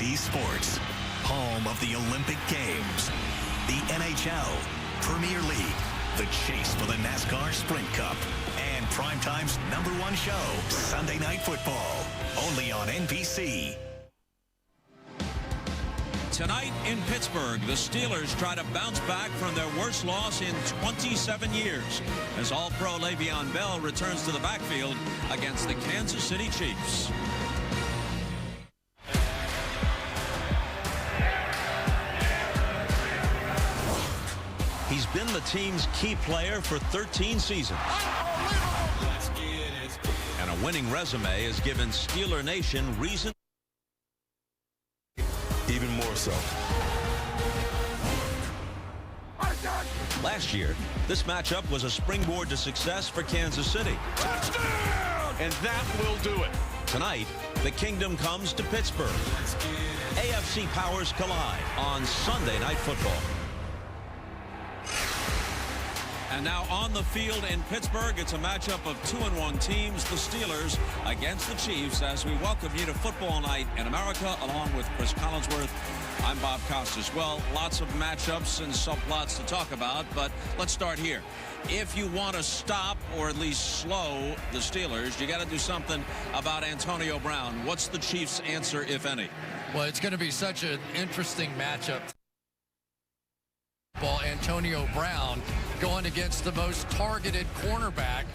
NBC Sports, home of the Olympic Games, the NHL, Premier League, the chase for the NASCAR Sprint Cup, and Primetime's #1 show, Sunday Night Football, only on NBC. Tonight in Pittsburgh, the Steelers try to bounce back from their worst loss in 27 years as All-Pro Le'Veon Bell returns to the backfield against the Kansas City Chiefs. He's been the team's key player for 13 seasons. And a winning resume has given Steeler Nation reason. Even more so. Last year, this matchup was a springboard to success for Kansas City. Touchdown! And that will do it. Tonight, the kingdom comes to Pittsburgh. AFC powers collide on Sunday Night Football. And now on the field in Pittsburgh, it's a matchup of 2-1 teams, the Steelers against the Chiefs, as we welcome you to Football Night in America, along with Chris Collinsworth. I'm Bob Costas. Well, lots of matchups and subplots to talk about, but let's start here. If you want to stop or at least slow the Steelers, you got to do something about Antonio Brown. What's the Chiefs' answer, if any? Well, it's going to be such an interesting matchup. Antonio Brown going against the most targeted cornerback.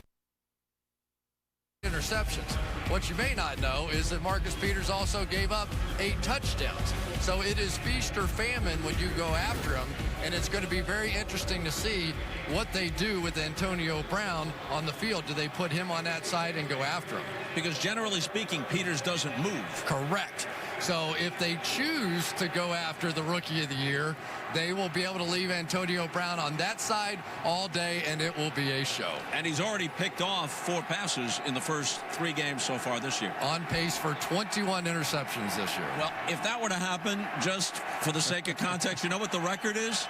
Interceptions. What you may not know is that Marcus Peters also gave up 8 touchdowns. So it is feast or famine when you go after him, and it's going to be very interesting to see what they do with Antonio Brown on the field. Do they put him on that side and go after him? Because generally speaking, Peters doesn't move. Correct. So if they choose to go after the Rookie of the Year, they will be able to leave Antonio Brown on that side all day, and it will be a show. And he's already picked off 4 passes in the first 3 games so far this year. On pace for 21 interceptions this year. Well, if that were to happen, just for the sake of context, you know what the record is?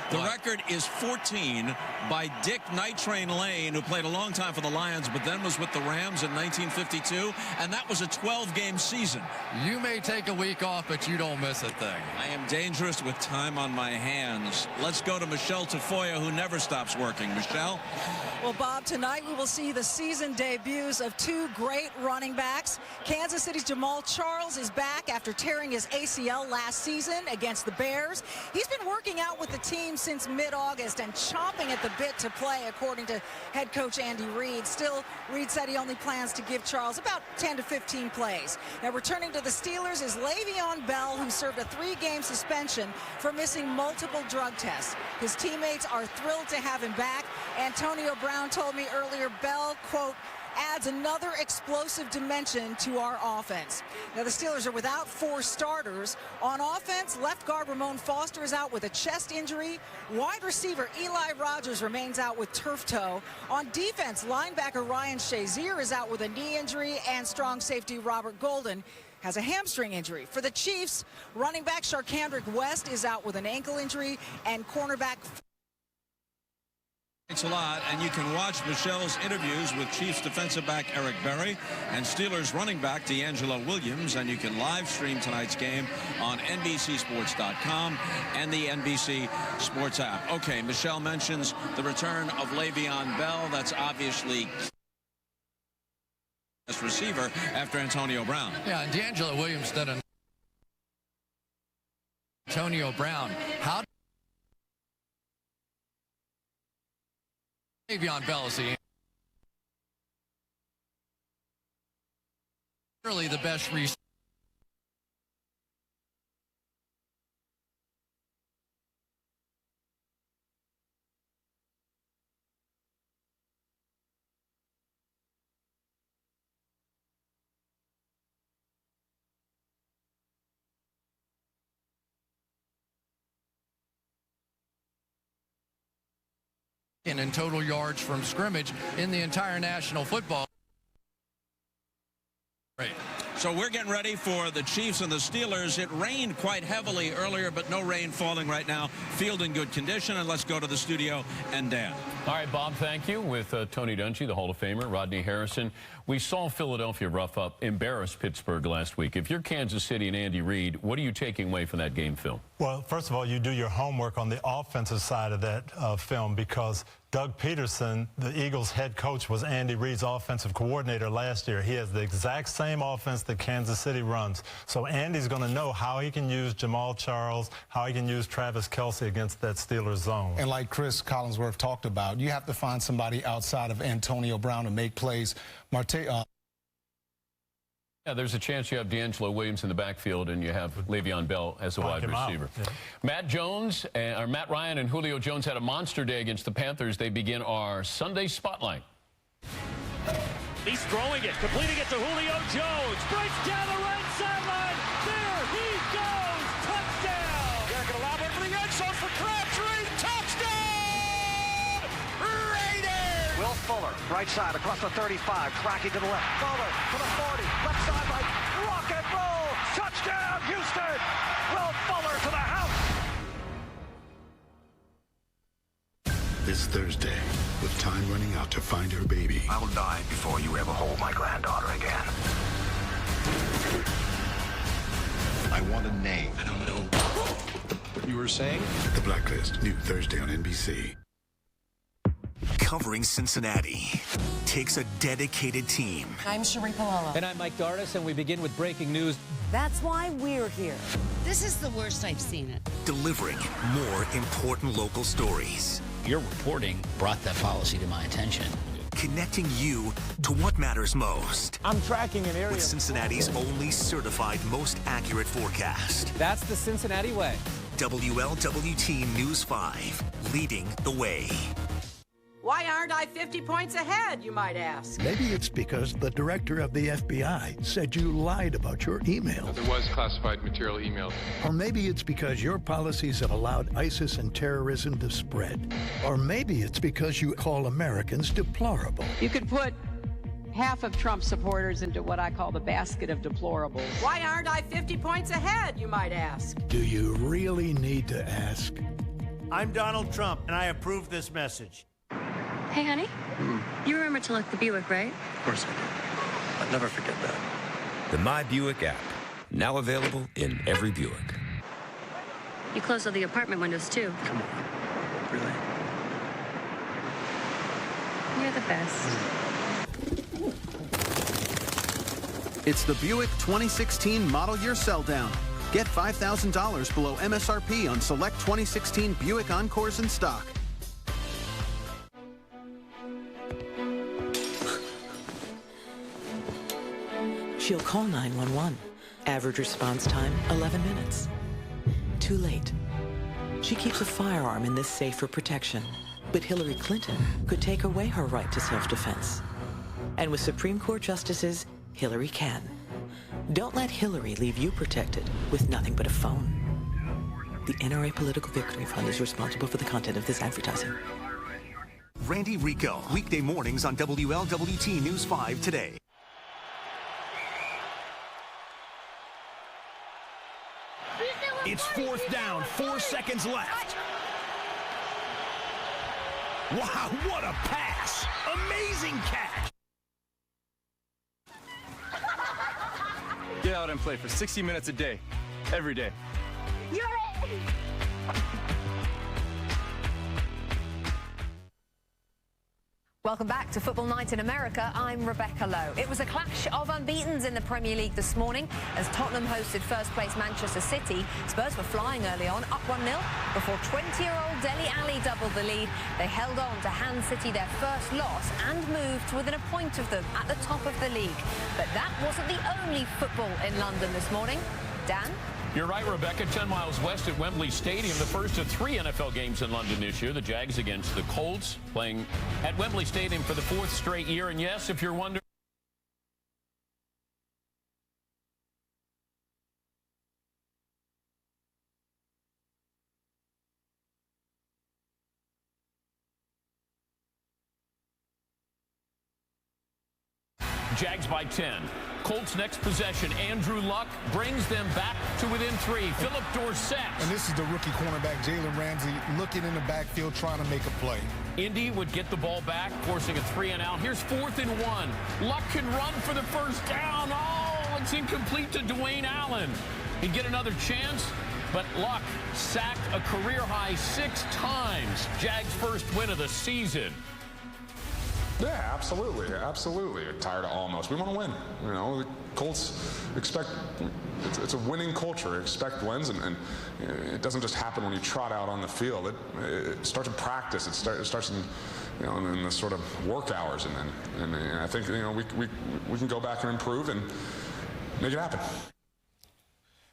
The record is 14 by Dick Night Train Lane, who played a long time for the Lions, but then was with the Rams in 1952, and that was a 12-game season. You may take a week off, but you don't miss a thing. I am dangerous with time on my hands. Let's go to Michelle Tafoya, who never stops working. Michelle? Well, Bob, tonight we will see the season debuts of 2 great running backs. Kansas City's Jamal Charles is back after tearing his ACL last season against the Bears. He's been working out with the team since mid-August and chomping at the bit to play, according to head coach Andy Reid. Still, Reid said he only plans to give Charles about 10 to 15 plays. Now, returning to the Steelers is Le'Veon Bell, who served a 3-game suspension for missing multiple drug tests. His teammates are thrilled to have him back. Antonio Brown told me earlier, Bell, quote, adds another explosive dimension to our offense. Now, the Steelers are without 4 starters. On offense, left guard Ramon Foster is out with a chest injury. Wide receiver Eli Rogers remains out with turf toe. On defense, linebacker Ryan Shazier is out with a knee injury, and strong safety Robert Golden has a hamstring injury. For the Chiefs, running back Sharkandrick West is out with an ankle injury, and cornerback... Thanks a lot, and you can watch Michelle's interviews with Chiefs defensive back Eric Berry and Steelers running back D'Angelo Williams, and you can live stream tonight's game on NBCSports.com and the NBC Sports app. Okay, Michelle mentions the return of Le'Veon Bell. That's obviously best receiver after Antonio Brown. Yeah, and D'Angelo Williams did an Antonio Brown. How Le'Veon Bell is really the best receiver. In total yards from scrimmage in the entire National Football. Right. So we're getting ready for the Chiefs and the Steelers. It rained quite heavily earlier, but no rain falling right now. Field in good condition, and let's go to the studio and Dan. All right, Bob, thank you. With Tony Dungy, the Hall of Famer, Rodney Harrison. We saw Philadelphia embarrass Pittsburgh last week. If you're Kansas City and Andy Reid, what are you taking away from that game, Phil? Well, first of all, you do your homework on the offensive side of that film, because Doug Peterson, the Eagles head coach, was Andy Reid's offensive coordinator last year. He has the exact same offense that Kansas City runs. So Andy's going to know how he can use Jamal Charles, how he can use Travis Kelce against that Steelers zone. And like Chris Collinsworth talked about, you have to find somebody outside of Antonio Brown to make plays. Yeah, there's a chance you have D'Angelo Williams in the backfield and you have Le'Veon Bell as a wide receiver. Yeah. Matt Ryan and Julio Jones had a monster day against the Panthers. They begin our Sunday Spotlight. He's throwing it, completing it to Julio Jones. Breaks down the right sideline. There he goes. Touchdown. Derek Elaborate for the end zone for Crabtree. Touchdown! Raiders! Will Fuller, right side across the 35, cracking to the left. Fuller to the 40, left sideline. Rock and roll. Touchdown, Houston. Will Fuller to the house. This Thursday, with time running out to find her baby. I will die before you ever hold my granddaughter again. I want a name. I don't know what you were saying. The Blacklist, new Thursday on NBC. Covering Cincinnati takes a dedicated team. I'm Cherie Palala. And I'm Mike Dardis, and we begin with breaking news. That's why we're here. This is the worst I've seen it. Delivering more important local stories. Your reporting brought that policy to my attention. Connecting you to what matters most. I'm tracking an area with Cincinnati's only certified most accurate forecast. That's the Cincinnati way. WLWT News 5, leading the way. Why aren't I 50 points ahead, you might ask? Maybe it's because the director of the FBI said you lied about your email. There was classified material emailed. Or maybe it's because your policies have allowed ISIS and terrorism to spread. Or maybe it's because you call Americans deplorable. You could put half of Trump supporters into what I call the basket of deplorables. Why aren't I 50 points ahead, you might ask? Do you really need to ask? I'm Donald Trump, and I approve this message. Hey, honey. You remember to lock the Buick, right? Of course I do. I'd never forget that. The My Buick app, now available in every Buick. You closed all the apartment windows, too. Come on. Really? You're the best. It's the Buick 2016 model year sell down. Get $5,000 below MSRP on select 2016 Buick Encores in stock. She'll call 911. Average response time, 11 minutes. Too late. She keeps a firearm in this safe for protection. But Hillary Clinton could take away her right to self-defense. And with Supreme Court justices, Hillary can. Don't let Hillary leave you protected with nothing but a phone. The NRA Political Victory Fund is responsible for the content of this advertising. Randy Rico, weekday mornings on WLWT News 5 today. It's fourth down, 4 seconds left. Wow, what a pass! Amazing catch! Get out and play for 60 minutes a day, every day. You're it! Welcome back to Football Night in America. I'm Rebecca Lowe. It was a clash of unbeatens in the Premier League this morning as Tottenham hosted first-place Manchester City. Spurs were flying early on, up 1-0, before 20-year-old Dele Alli doubled the lead. They held on to hand City their first loss and moved to within a point of them at the top of the league. But that wasn't the only football in London this morning. Dan? You're right, Rebecca. 10 miles west at Wembley Stadium, the first of 3 NFL games in London this year. The Jags against the Colts, playing at Wembley Stadium for the 4th straight year. And yes, if you're wondering, Jags by 10. Colts' next possession. Andrew Luck brings them back to within 3. Philip Dorsett. And this is the rookie cornerback, Jalen Ramsey, looking in the backfield, trying to make a play. Indy would get the ball back, forcing a 3-and-out. Here's 4th and 1. Luck can run for the first down. Oh, it's incomplete to Dwayne Allen. He'd get another chance, but Luck sacked a career-high 6 times. Jags' first win of the season. Yeah, absolutely, absolutely. You're tired of almost. We want to win. You know, the Colts expect. It's a winning culture. Expect wins, and it doesn't just happen when you trot out on the field. It starts in practice. It starts in, you know, in the sort of work hours, and I think, you know, we can go back and improve and make it happen.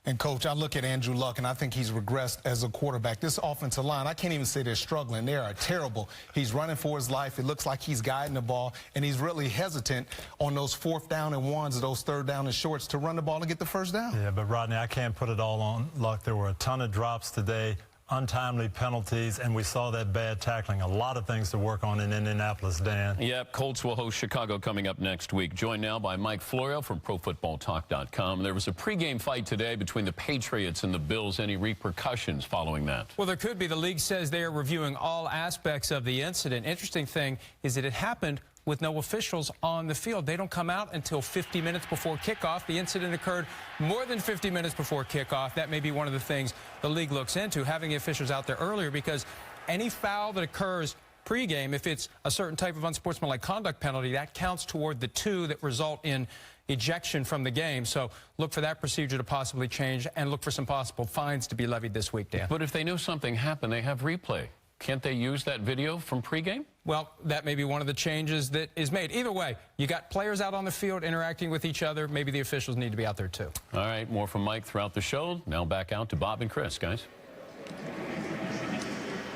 And, Coach, I look at Andrew Luck, and I think he's regressed as a quarterback. This offensive line, I can't even say they're struggling. They are terrible. He's running for his life. It looks like he's guiding the ball, and he's really hesitant on those 4th down and 1s, those 3rd down and shorts to run the ball and get the first down. Yeah, but, Rodney, I can't put it all on Luck. There were a ton of drops today, untimely penalties, and we saw that bad tackling. A lot of things to work on in Indianapolis, Dan. Yep, Colts will host Chicago coming up next week. Joined now by Mike Florio from ProFootballTalk.com. There was a pregame fight today between the Patriots and the Bills. Any repercussions following that? Well, there could be. The league says they are reviewing all aspects of the incident. Interesting thing is that it happened with no officials on the field. They don't come out until 50 minutes before kickoff. The incident occurred more than 50 minutes before kickoff. That may be one of the things the league looks into, having the officials out there earlier, because any foul that occurs pregame, if it's a certain type of unsportsmanlike conduct penalty, that counts toward the 2 that result in ejection from the game. So look for that procedure to possibly change, and look for some possible fines to be levied this week, Dan. But if they know something happened, they have replay. Can't they use that video from pregame? Well, that may be one of the changes that is made. Either way, you got players out on the field interacting with each other. Maybe the officials need to be out there, too. All right, more from Mike throughout the show. Now back out to Bob and Chris, guys.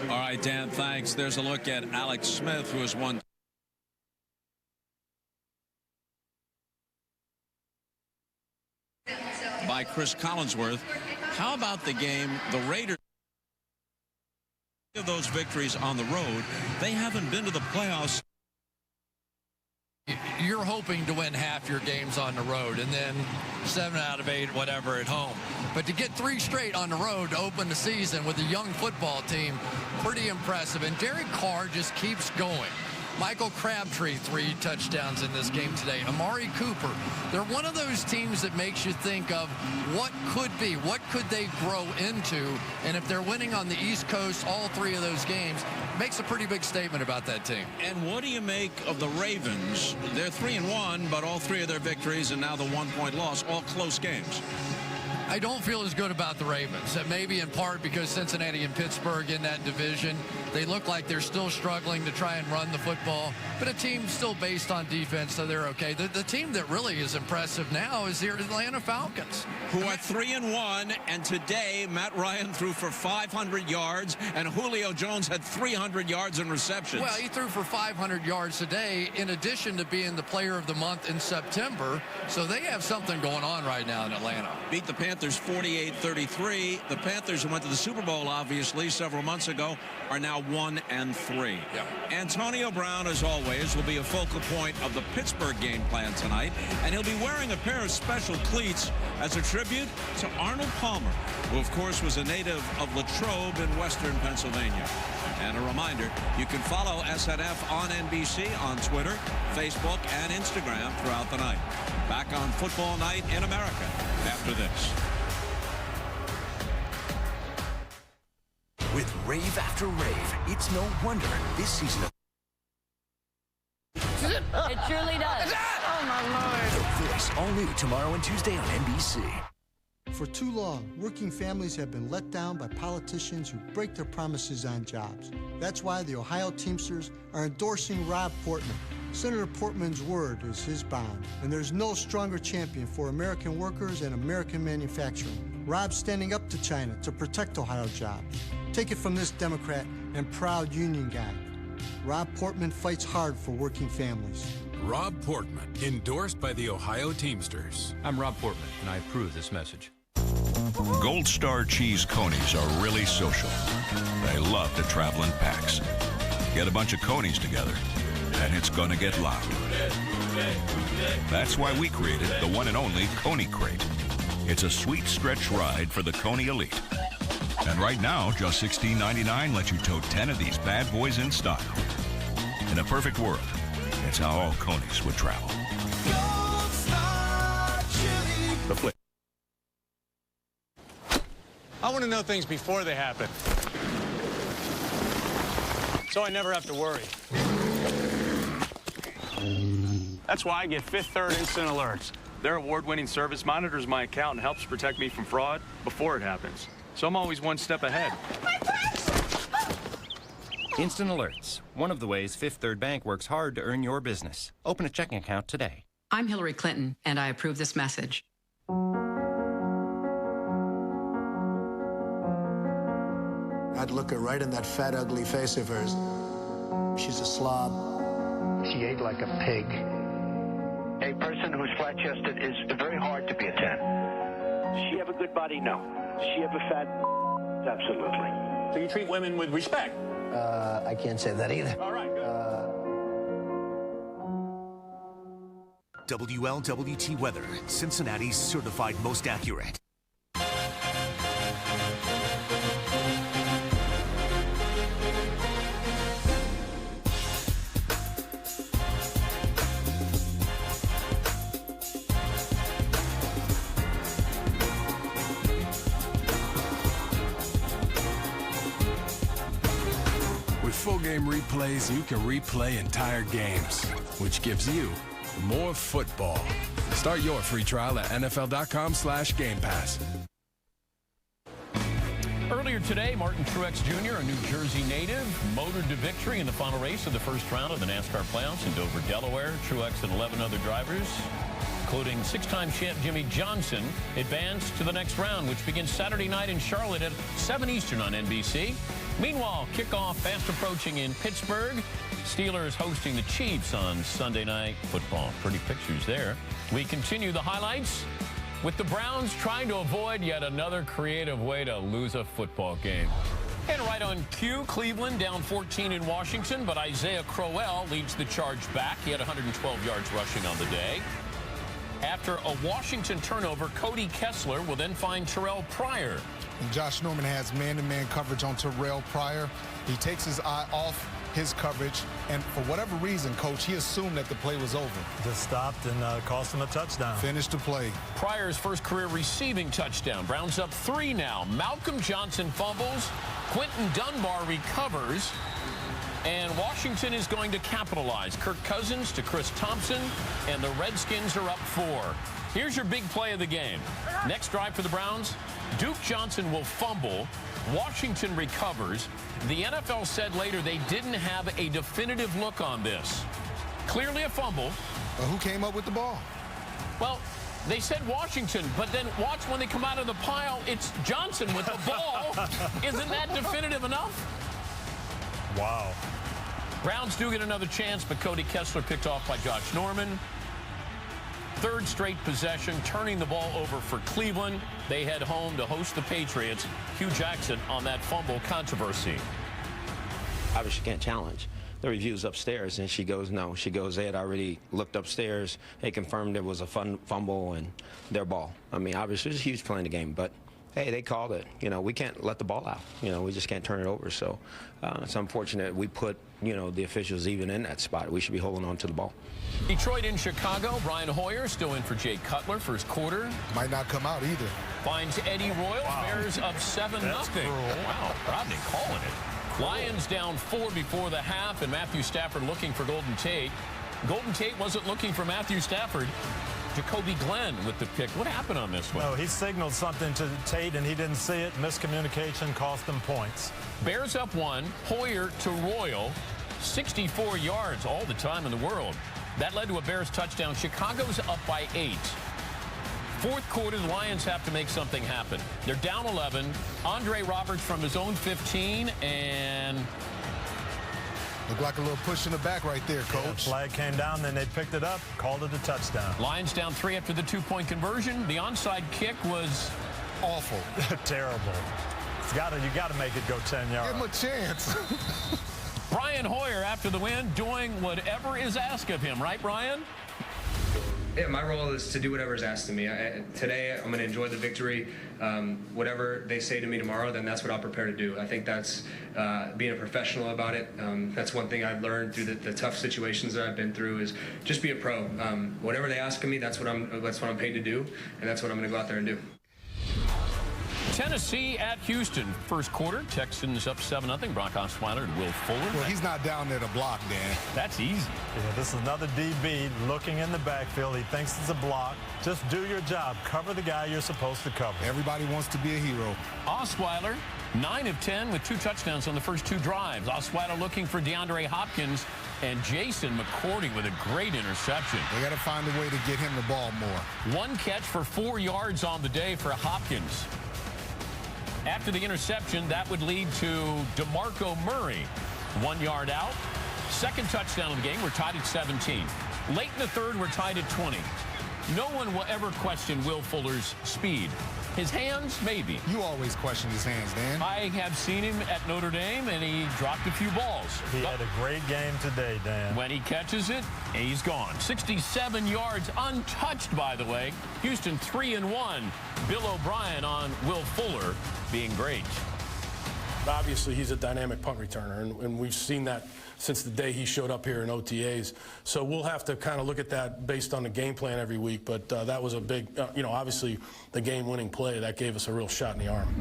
All right, Dan, thanks. There's a look at Alex Smith, who has won by Chris Collinsworth. How about the game? The Raiders of those victories on the road, they haven't been to the playoffs. You're hoping to win half your games on the road and then 7 out of 8, whatever, at home. But to get 3 straight on the road to open the season with a young football team, pretty impressive. And Derek Carr just keeps going. Michael Crabtree, 3 touchdowns in this game today. Amari Cooper. They're one of those teams that makes you think of what could be, what could they grow into, and if they're winning on the East Coast all 3 of those games, makes a pretty big statement about that team. And what do you make of the Ravens? They're 3-1, but all 3 of their victories and now the 1-point loss, all close games. I don't feel as good about the Ravens. Maybe in part because Cincinnati and Pittsburgh in that division, they look like they're still struggling to try and run the football, but a team still based on defense, so they're okay. The team that really is impressive now is the Atlanta Falcons, who are 3-1, and today Matt Ryan threw for 500 yards, and Julio Jones had 300 yards in receptions. Well, he threw for 500 yards today, in addition to being the player of the month in September, so they have something going on right now in Atlanta. Beat the Panthers 48-33. The Panthers, who went to the Super Bowl, obviously, several months ago, are now 1-3. Yeah. Antonio Brown, as always, will be a focal point of the Pittsburgh game plan tonight, and he'll be wearing a pair of special cleats as a tribute to Arnold Palmer, who, of course, was a native of Latrobe in western Pennsylvania. And a reminder, you can follow SNF on NBC, on Twitter, Facebook, and Instagram throughout the night. Back on Football Night in America after this. With rave after rave, it's no wonder this season of It truly does. Oh, my Lord. The Voice, all new tomorrow and Tuesday on NBC. For too long, working families have been let down by politicians who break their promises on jobs. That's why the Ohio Teamsters are endorsing Rob Portman. Senator Portman's word is his bond, and there's no stronger champion for American workers and American manufacturing. Rob's standing up to China to protect Ohio jobs. Take it from this Democrat and proud union guy. Rob Portman fights hard for working families. Rob Portman, endorsed by the Ohio Teamsters. I'm Rob Portman, and I approve this message. Gold Star cheese conies are really social. They love to travel in packs. Get a bunch of conies together, and it's gonna get loud. That's why we created the one and only Coney Crate. It's a sweet stretch ride for the Coney Elite. And right now, just $16.99 lets you tow 10 of these bad boys in style. In a perfect world, it's how all Coneys would travel. The flip. I want to know things before they happen, so I never have to worry. That's why I get Fifth Third Instant Alerts. Their award-winning service monitors my account and helps protect me from fraud before it happens. So I'm always one step ahead. Instant Alerts, one of the ways Fifth Third Bank works hard to earn your business. Open a checking account today. I'm Hillary Clinton, and I approve this message. I'd look her right in that fat, ugly face of hers. She's a slob. She ate like a pig. A person who's flat-chested is very hard to be a 10. Does she have a good body? No. Does she have a fat? Absolutely. So you treat women with respect? I can't say that either. All right, good. WLWT weather, Cincinnati's certified most accurate. Full game replays, you can replay entire games, which gives you more football. Start your free trial at NFL.com/Game Pass. Earlier today, Martin Truex Jr., a New Jersey native, motored to victory in the final race of the first round of the NASCAR playoffs in Dover, Delaware. Truex and 11 other drivers, including six-time champ Jimmy Johnson, advanced to the next round, which begins Saturday night in Charlotte at 7 Eastern on NBC. Meanwhile, kickoff fast approaching in Pittsburgh. Steelers hosting the Chiefs on Sunday Night Football. Pretty pictures there. We continue the highlights with the Browns trying to avoid yet another creative way to lose a football game. And right on cue, Cleveland down 14 in Washington, but Isaiah Crowell leads the charge back. He had 112 yards rushing on the day. After a Washington turnover, Cody Kessler will then find Terrell Pryor. And Josh Norman has man-to-man coverage on Terrell Pryor. He takes his eye off his coverage, and for whatever reason, Coach, he assumed that the play was over. Just stopped and cost him a touchdown. Finished the play. Pryor's first career receiving touchdown. Browns up 3 now. Malcolm Johnson fumbles. Quentin Dunbar recovers. And Washington is going to capitalize. Kirk Cousins to Chris Thompson, and the Redskins are up 4. Here's your big play of the game. Next drive for the Browns, Duke Johnson will fumble. Washington recovers. The NFL said later they didn't have a definitive look on this. Clearly a fumble. Who came up with the ball? Well, they said Washington, but then watch when they come out of the pile, it's Johnson with the ball. Isn't that definitive enough? Wow. Browns do get another chance, but Cody Kessler picked off by Josh Norman. Third straight possession, turning the ball over for Cleveland. They head home to host the Patriots. Hugh Jackson on that fumble controversy. Obviously can't challenge. The review's upstairs, and she goes, no. She goes, they had already looked upstairs. They confirmed it was a fumble and their ball. I mean, obviously, it's a huge play in the game, but hey, they called it. You know, we can't let the ball out. You know, we just can't turn it over. So it's unfortunate we put, you know, the officials even in that spot. We should be holding on to the ball. Detroit in Chicago. Brian Hoyer still in for Jay Cutler first quarter. Might not come out either. Finds Eddie Royal. Wow. Bears up 7-0. Wow, Rodney calling it. Lions down 4 before the half, and Matthew Stafford looking for Golden Tate. Golden Tate wasn't looking for Matthew Stafford. Jacoby Glenn with the pick. What happened on this one? No, he signaled something to Tate, and he didn't see it. Miscommunication cost them points. Bears up 1. Hoyer to Royal. 64 yards, all the time in the world. That led to a Bears touchdown. Chicago's up by 8. Fourth quarter, the Lions have to make something happen. They're down 11. Andre Roberts from his own 15, and looked like a little push in the back right there, Coach. Yeah, flag came down, then they picked it up, called it a touchdown. Lions down 3 after the 2-point conversion. The onside kick was awful. Terrible. You got to make it go 10 yards. Give him a chance. Brian Hoyer, after the win, doing whatever is asked of him. Right, Brian? Yeah, my role is to do whatever's asked of me. Today, I'm going to enjoy the victory. Whatever they say to me tomorrow, then that's what I'll prepare to do. I think that's being a professional about it. That's one thing I've learned through the tough situations that I've been through is just be a pro. Whatever they ask of me, that's what I'm paid to do, and that's what I'm going to go out there and do. Tennessee at Houston. First quarter, Texans up 7-0. Brock Osweiler and Will Fuller. Well, he's not down there to block, Dan. That's easy. Yeah, this is another DB looking in the backfield. He thinks it's a block. Just do your job. Cover the guy you're supposed to cover. Everybody wants to be a hero. Osweiler, 9 of 10 with 2 touchdowns on the first 2 drives. Osweiler looking for DeAndre Hopkins and Jason McCourty with a great interception. They got to find a way to get him the ball more. 1 catch for 4 yards on the day for Hopkins. After the interception, that would lead to DeMarco Murray. 1 yard out. Second touchdown of the game. We're tied at 17. Late in the third, we're tied at 20. No one will ever question Will Fuller's speed. His hands, maybe. You always question his hands, Dan. I have seen him at Notre Dame, and he dropped a few balls. He had a great game today, Dan. When he catches it, he's gone. 67 yards, untouched, by the way. Houston 3-1. Bill O'Brien on Will Fuller being great. Obviously, he's a dynamic punt returner, and we've seen that since the day he showed up here in OTAs. So we'll have to kind of look at that based on the game plan every week. But that was a big, obviously the game-winning play. That gave us a real shot in the arm.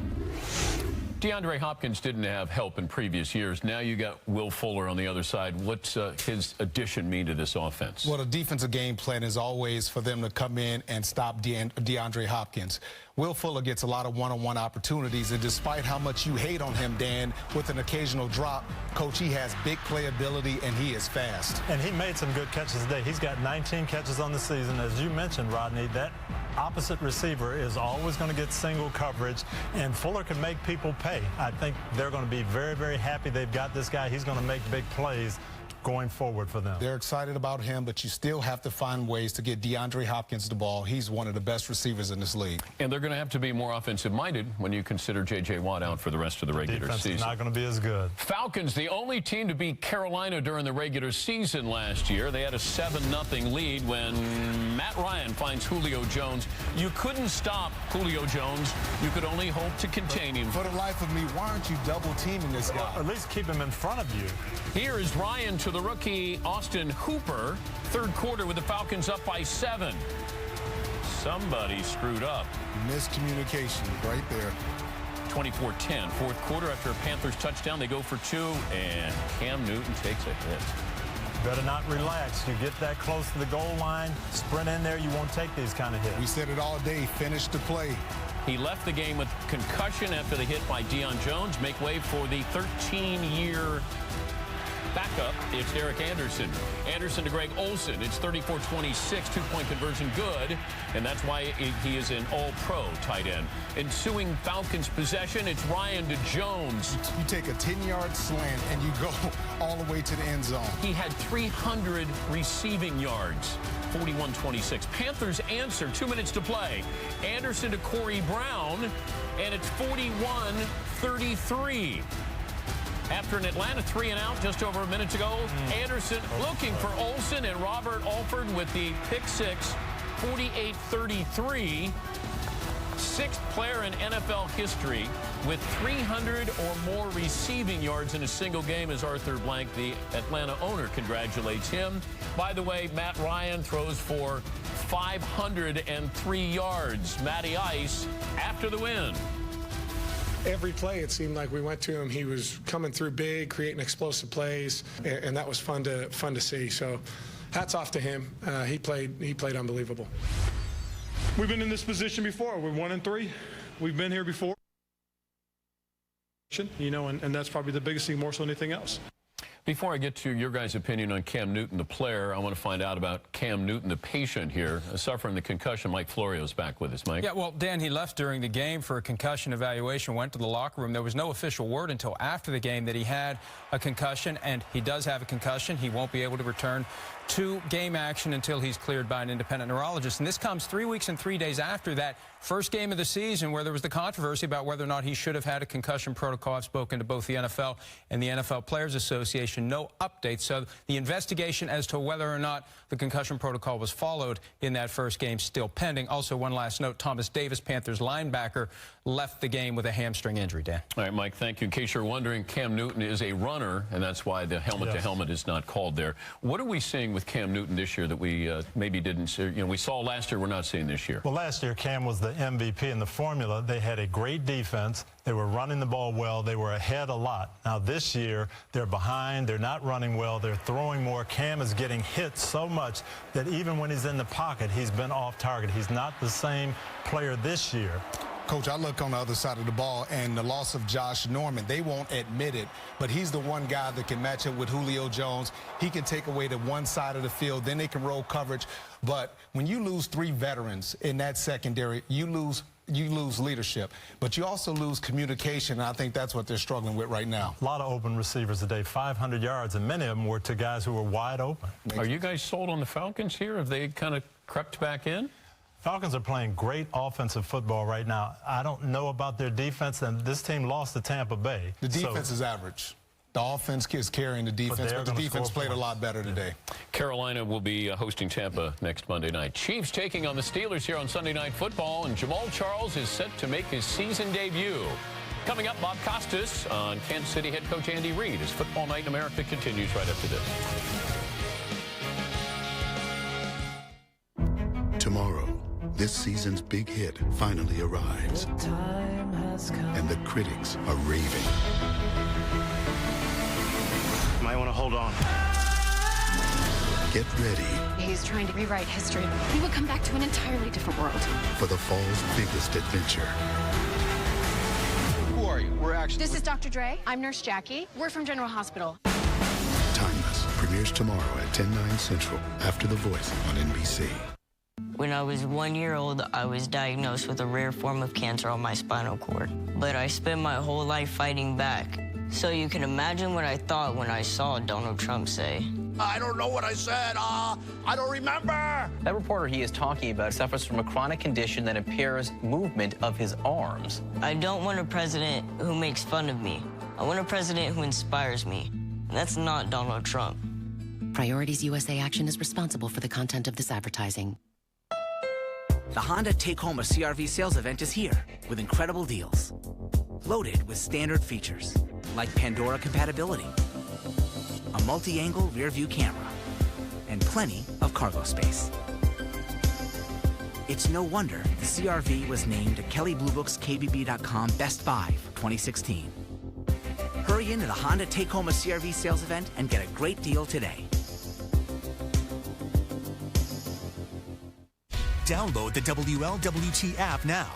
DeAndre Hopkins didn't have help in previous years. Now you got Will Fuller on the other side. What's his addition mean to this offense? Well, the defensive game plan is always for them to come in and stop DeAndre Hopkins. Will Fuller gets a lot of one-on-one opportunities, and despite how much you hate on him, Dan, with an occasional drop, Coach, he has big playability, and he is fast. And he made some good catches today. He's got 19 catches on the season. As you mentioned, Rodney, that opposite receiver is always going to get single coverage, and Fuller can make people pay. I think they're going to be very, very happy they've got this guy. He's going to make big plays going forward for them. They're excited about him, but you still have to find ways to get DeAndre Hopkins the ball. He's one of the best receivers in this league. And they're going to have to be more offensive-minded when you consider J.J. Watt out for the rest of the regular season. Defense is not going to be as good. Falcons, the only team to beat Carolina during the regular season last year. They had a 7-0 lead when Matt Ryan finds Julio Jones. You couldn't stop Julio Jones. You could only hope to contain him. For the life of me, why aren't you double-teaming this guy? Well, at least keep him in front of you. Here is Ryan to the rookie Austin Hooper. Third quarter with the Falcons up by 7. Somebody screwed up. Miscommunication right there. 24-10. Fourth quarter after a Panthers touchdown, they go for 2, and Cam Newton takes a hit. Better not relax. You get that close to the goal line, sprint in there, you won't take these kind of hits. We said it all day, finish the play. He left the game with concussion after the hit by Deion Jones. Make way for the 13-year backup. It's Derek Anderson. Anderson to Greg Olsen. It's 34-26, two-point conversion good, and that's why he is an all-pro tight end. Ensuing Falcons possession, it's Ryan to Jones. You take a 10-yard slant and you go all the way to the end zone. He had 300 receiving yards. 41-26. Panthers answer. 2 minutes to play. Anderson to Corey Brown, and it's 41-33. After an Atlanta 3-and-out just over a minute to go, Anderson looking for Olsen, and Robert Alford with the pick six, 48-33. Sixth player in NFL history with 300 or more receiving yards in a single game is Arthur Blank. The Atlanta owner congratulates him. By the way, Matt Ryan throws for 503 yards. Matty Ice after the win. Every play, it seemed like we went to him. He was coming through big, creating explosive plays, and that was fun to see. So, hats off to him. He played unbelievable. We've been in this position before. We're 1-3. We've been here before. And that's probably the biggest thing more so than anything else. Before I get to your guys' opinion on Cam Newton, the player, I want to find out about Cam Newton, the patient here, suffering the concussion. Mike Florio's back with us. Mike? Yeah, well, Dan, he left during the game for a concussion evaluation, went to the locker room. There was no official word until after the game that he had a concussion, and he does have a concussion. He won't be able to return to game action until he's cleared by an independent neurologist. And this comes 3 weeks and 3 days after that first game of the season where there was the controversy about whether or not he should have had a concussion protocol. I've spoken to both the NFL and the NFL Players Association. investigation. No updates. So the investigation as to whether or not the concussion protocol was followed in that first game still pending. Also, one last note, Thomas Davis, Panthers linebacker, left the game with a hamstring injury, Dan. All right, Mike, thank you. In case you're wondering, Cam Newton is a runner, and that's why the helmet-to-helmet is not called there. What are we seeing with Cam Newton this year that we maybe didn't see? You know, we saw last year, we're not seeing this year. Well, last year, Cam was the MVP in the formula. They had a great defense. They were running the ball well. They were ahead a lot. Now, this year, they're behind. They're not running well. They're throwing more. Cam is getting hit so much that even when he's in the pocket, he's been off target. He's not the same player this year. Coach, I look on the other side of the ball, and the loss of Josh Norman, they won't admit it, but he's the one guy that can match up with Julio Jones. He can take away the one side of the field, then they can roll coverage. But when you lose 3 veterans in that secondary, you lose leadership, but you also lose communication, and I think that's what they're struggling with right now. A lot of open receivers today, 500 yards, and many of them were to guys who were wide open. Are you guys sold on the Falcons here? Have they kind of crept back in? Falcons are playing great offensive football right now. I don't know about their defense, and this team lost to Tampa Bay. The defense is average. The offense is carrying the defense, but the defense played a lot better today. Carolina will be hosting Tampa next Monday night. Chiefs taking on the Steelers here on Sunday Night Football, and Jamal Charles is set to make his season debut. Coming up, Bob Costas on Kansas City head coach Andy Reid as Football Night in America continues right after this. Tomorrow, this season's big hit finally arrives, and the critics are raving. Might want to hold on. Get ready. He's trying to rewrite history. We will come back to an entirely different world. For the fall's biggest adventure. Who are you? We're actually... This is Dr. Dre. I'm Nurse Jackie. We're from General Hospital. Timeless premieres tomorrow at 10/9 Central after The Voice on NBC. When I was 1 year old, I was diagnosed with a rare form of cancer on my spinal cord. But I spent my whole life fighting back. So you can imagine what I thought when I saw Donald Trump say, I don't know what I said. I don't remember. That reporter he is talking about suffers from a chronic condition that impairs movement of his arms. I don't want a president who makes fun of me. I want a president who inspires me. And that's not Donald Trump. Priorities USA Action is responsible for the content of this advertising. The Honda Take Home a CR-V sales event is here with incredible deals. Loaded with standard features like Pandora compatibility, a multi-angle rear view camera, and plenty of cargo space. It's no wonder the CR-V was named a Kelley Blue Book's KBB.com Best Buy for 2016. Hurry into the Honda Take Home a CR-V sales event and get a great deal today. Download the WLWT app now.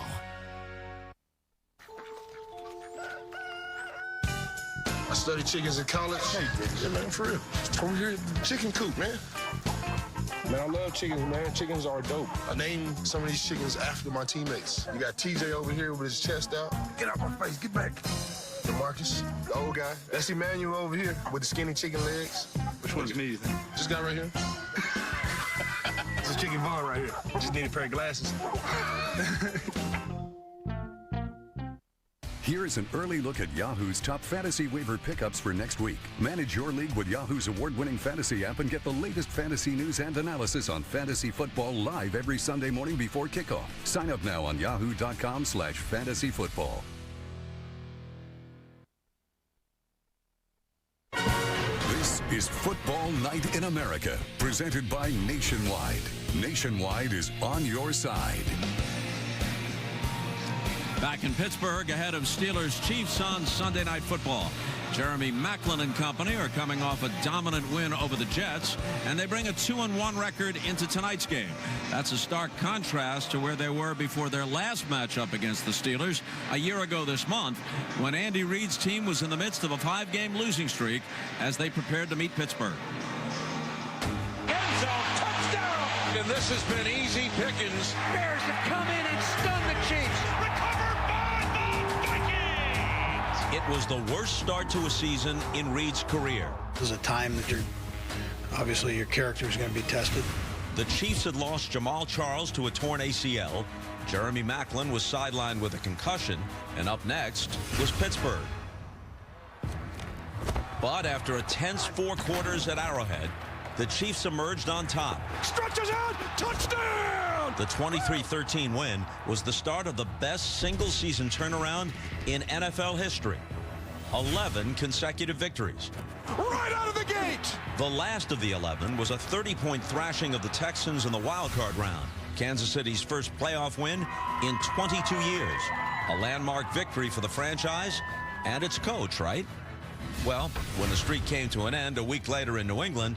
I studied chickens in college. Hey, yeah, man, for real. Over here, chicken coop, man. Man, I love chickens, man. Chickens are dope. I named some of these chickens after my teammates. You got TJ over here with his chest out. Get out my face, get back. DeMarcus, the old guy. That's Emmanuel over here with the skinny chicken legs. Which one's me, you think? This guy right here. This is Chicken Vaughn right here. Just need a pair of glasses. Here is an early look at Yahoo's top fantasy waiver pickups for next week. Manage your league with Yahoo's award-winning fantasy app and get the latest fantasy news and analysis on fantasy football live every Sunday morning before kickoff. Sign up now on yahoo.com/fantasyfootball. This is Football Night in America, presented by Nationwide. Nationwide is on your side. Back in Pittsburgh, ahead of Steelers-Chiefs on Sunday Night Football. Jeremy Maclin and company are coming off a dominant win over the Jets, and they bring a 2-1 record into tonight's game. That's a stark contrast to where they were before their last matchup against the Steelers a year ago this month, when Andy Reid's team was in the midst of a 5-game losing streak as they prepared to meet Pittsburgh. End zone, touchdown! And this has been easy pickings. Bears have come in and stunned the Chiefs. It was the worst start to a season in Reid's career. This is a time that obviously your character is going to be tested. The Chiefs had lost Jamal Charles to a torn ACL. Jeremy Maclin was sidelined with a concussion. And up next was Pittsburgh. But after a tense 4 quarters at Arrowhead, the Chiefs emerged on top. Stretches out, touchdown! The 23-13 win was the start of the best single-season turnaround in NFL history. 11 consecutive victories. Right out of the gate! The last of the 11 was a 30-point thrashing of the Texans in the wild-card round. Kansas City's first playoff win in 22 years. A landmark victory for the franchise and its coach, right? Well, when the streak came to an end a week later in New England,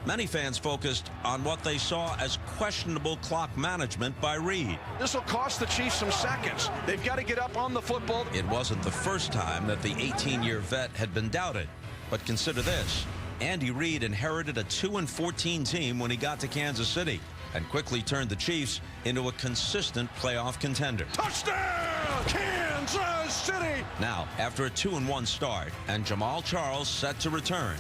many fans focused on what they saw as questionable clock management by Reid. This will cost the Chiefs some seconds. They've got to get up on the football. It wasn't the first time that the 18-year vet had been doubted. But consider this. Andy Reid inherited a 2-14 team when he got to Kansas City and quickly turned the Chiefs into a consistent playoff contender. Touchdown, Kansas City! Now, after a 2-1 start and Jamal Charles set to return,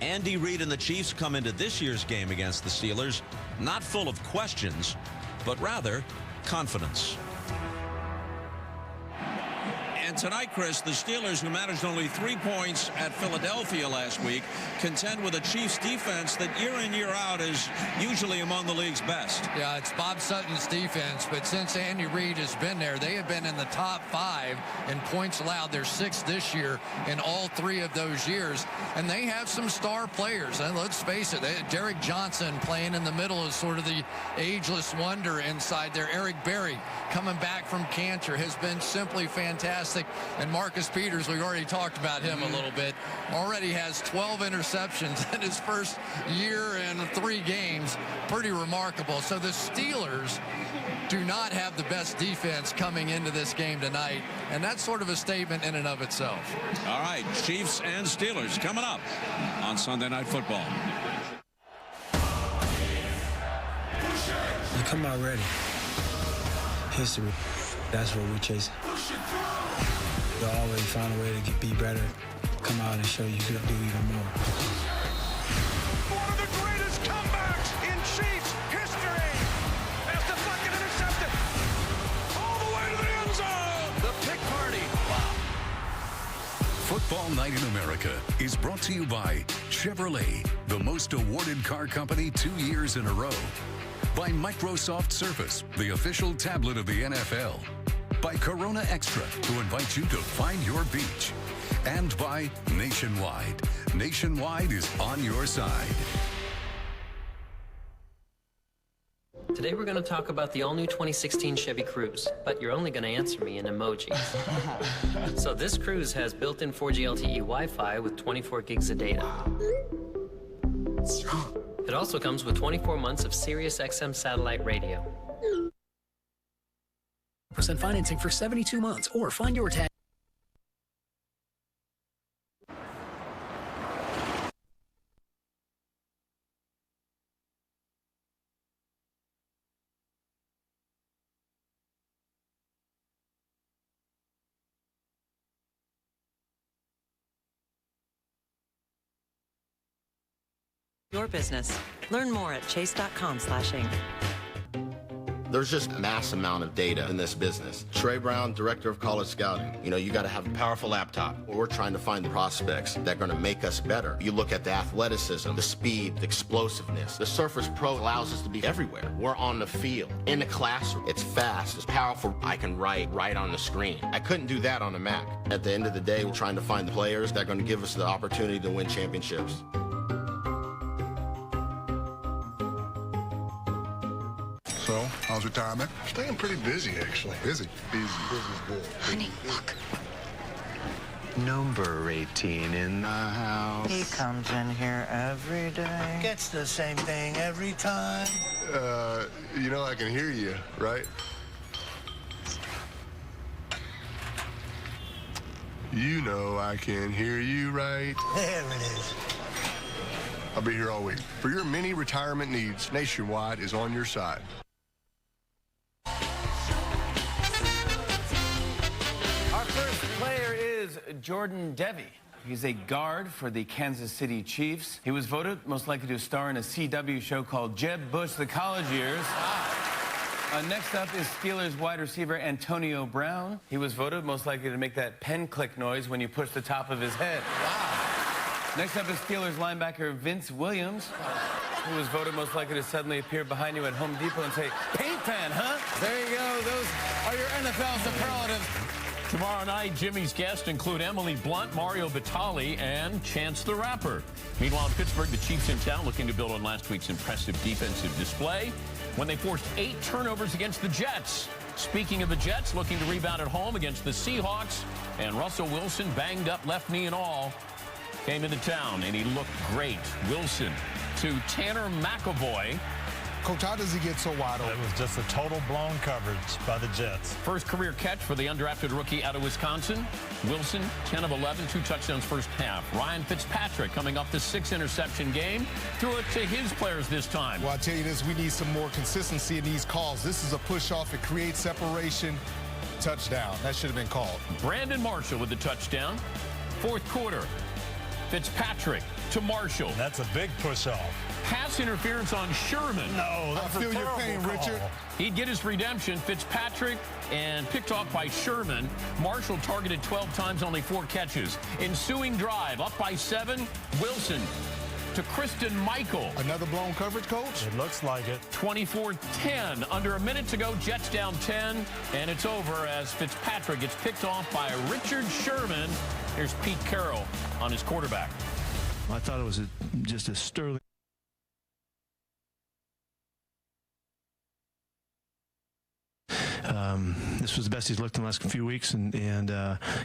Andy Reid and the Chiefs come into this year's game against the Steelers not full of questions, but rather confidence. And tonight, Chris, the Steelers, who managed only 3 points at Philadelphia last week, contend with a Chiefs defense that year in, year out is usually among the league's best. Yeah, it's Bob Sutton's defense, but since Andy Reid has been there, they have been in the top 5 in points allowed. They're 6th this year in all 3 of those years, and they have some star players. And let's face it, Derek Johnson playing in the middle is sort of the ageless wonder inside there. Eric Berry coming back from cancer has been simply fantastic. And Marcus Peters, we already talked about him a little bit, already has 12 interceptions in his first year and 3 games. Pretty remarkable. So the Steelers do not have the best defense coming into this game tonight, and that's sort of a statement in and of itself. All right, Chiefs and Steelers coming up on Sunday Night Football. You come out ready. History, that's what we're chasing. You'll always find a way to be better, come out and show you can do even more. One of the greatest comebacks in Chiefs history. As the fucking intercepted. All the way to the end zone. The pick party. Wow. Football Night in America is brought to you by Chevrolet, the most awarded car company 2 years in a row. By Microsoft Surface, the official tablet of the NFL. By Corona Extra, who invites you to find your beach. And by Nationwide. Nationwide is on your side. Today we're going to talk about the all-new 2016 Chevy Cruze, but you're only going to answer me in emojis. So this Cruze has built-in 4G LTE Wi-Fi with 24 gigs of data. It also comes with 24 months of Sirius XM satellite radio. % financing for 72 months, or find your tag. Your business. Learn more at chase.com/inc. There's just mass amount of data in this business. Trey Brown, Director of College Scouting. You know, you got to have a powerful laptop. We're trying to find the prospects that are going to make us better. You look at the athleticism, the speed, the explosiveness. The Surface Pro allows us to be everywhere. We're on the field, in the classroom. It's fast, it's powerful. I can write right on the screen. I couldn't do that on a Mac. At the end of the day, we're trying to find the players that are going to give us the opportunity to win championships. So, how's retirement? Staying pretty busy, actually. Busy? Busy's good. Honey, look. Number 18 in the house. He comes in here every day. Gets the same thing every time. You know I can hear you, right? You know I can hear you, right? There it is. I'll be here all week. For your many retirement needs, Nationwide is on your side. Our first player is Jordan Devy. He's a guard for the Kansas City Chiefs. He was voted most likely to star in a CW show called Jeb Bush, The College Years. Next up is Steelers wide receiver Antonio Brown. He was voted most likely to make that pen click noise when you push the top of his head. Wow. Next up is Steelers linebacker Vince Williams, who was voted most likely to suddenly appear behind you at Home Depot and say, "Paint fan, huh?" There you go. Those are your NFL superlatives. Tomorrow night, Jimmy's guests include Emily Blunt, Mario Batali, and Chance the Rapper. Meanwhile, in Pittsburgh, the Chiefs in town looking to build on last week's impressive defensive display when they forced 8 turnovers against the Jets. Speaking of the Jets, looking to rebound at home against the Seahawks, and Russell Wilson, banged up left knee and all, came into town, and he looked great. Wilson to Tanner McAvoy. Coach, how does he get so wide open? It was just a total blown coverage by the Jets. First career catch for the undrafted rookie out of Wisconsin. Wilson, 10 of 11, 2 touchdowns first half. Ryan Fitzpatrick coming off the 6-interception game. Threw it to his players this time. Well, I tell you this, we need some more consistency in these calls. This is a push-off. It creates separation. Touchdown. That should have been called. Brandon Marshall with the touchdown. Fourth quarter. Fitzpatrick to Marshall. That's a big push-off. Pass interference on Sherman. No, I feel your pain, Richard. He'd get his redemption. Fitzpatrick and picked off by Sherman. Marshall targeted 12 times, only 4 catches. Ensuing drive, up by 7. Wilson to Kristen Michael. Another blown coverage, Coach? It looks like it. 24-10. Under a minute to go, Jets down 10. And it's over as Fitzpatrick gets picked off by Richard Sherman. Here's Pete Carroll on his quarterback. I thought it was just a sterling. This was the best he's looked in the last few weeks, and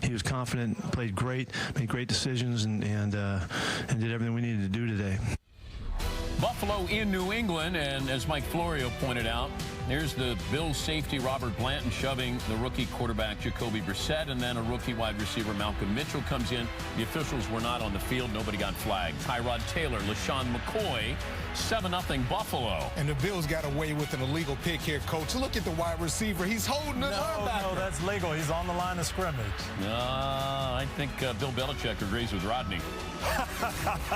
he was confident, played great, made great decisions, and did everything we needed to do today. Buffalo in New England, and as Mike Florio pointed out, there's the Bills safety Robert Blanton shoving the rookie quarterback Jacoby Brissett, and then a rookie wide receiver Malcolm Mitchell comes in. The officials were not on the field. Nobody got flagged. Tyrod Taylor, LaShawn McCoy, 7-0 Buffalo. And the Bills got away with an illegal pick here, Coach. Look at the wide receiver. He's holding the linebacker. No, that's legal. He's on the line of scrimmage. I think Bill Belichick agrees with Rodney.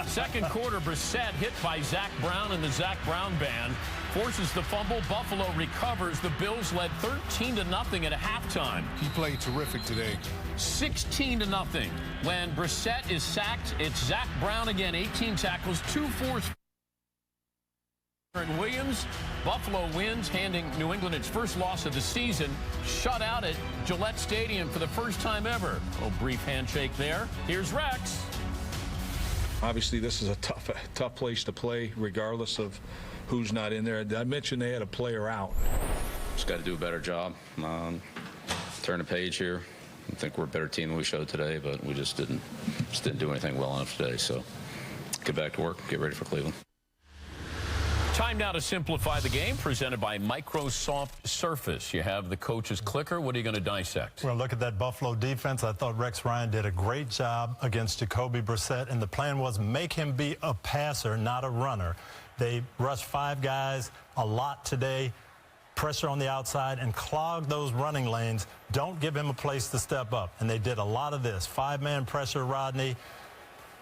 Second quarter, Brissett hit by Zach Brown and the Zach Brown band. Forces the fumble. Buffalo recovers. The Bills led 13-0 at halftime. He played terrific today. 16-0. When Brissett is sacked, it's Zach Brown again. 18 tackles, 2 forced. Williams, Buffalo wins, handing New England its first loss of the season. Shut out at Gillette Stadium for the first time ever. A brief handshake there. Here's Rex. Obviously, this is a tough place to play, regardless of who's not in there. I mentioned they had a player out. Just got to do a better job. Turn the page here. I think we're a better team than we showed today, but we just didn't do anything well enough today. So get back to work, get ready for Cleveland. Time now to simplify the game, presented by Microsoft Surface. You have the coach's clicker. What are you going to dissect? Well, look at that Buffalo defense. I thought Rex Ryan did a great job against Jacoby Brissett, and the plan was make him be a passer, not a runner. They rushed 5 guys a lot today, pressure on the outside, and clog those running lanes. Don't give him a place to step up. And they did a lot of this. 5-man pressure, Rodney.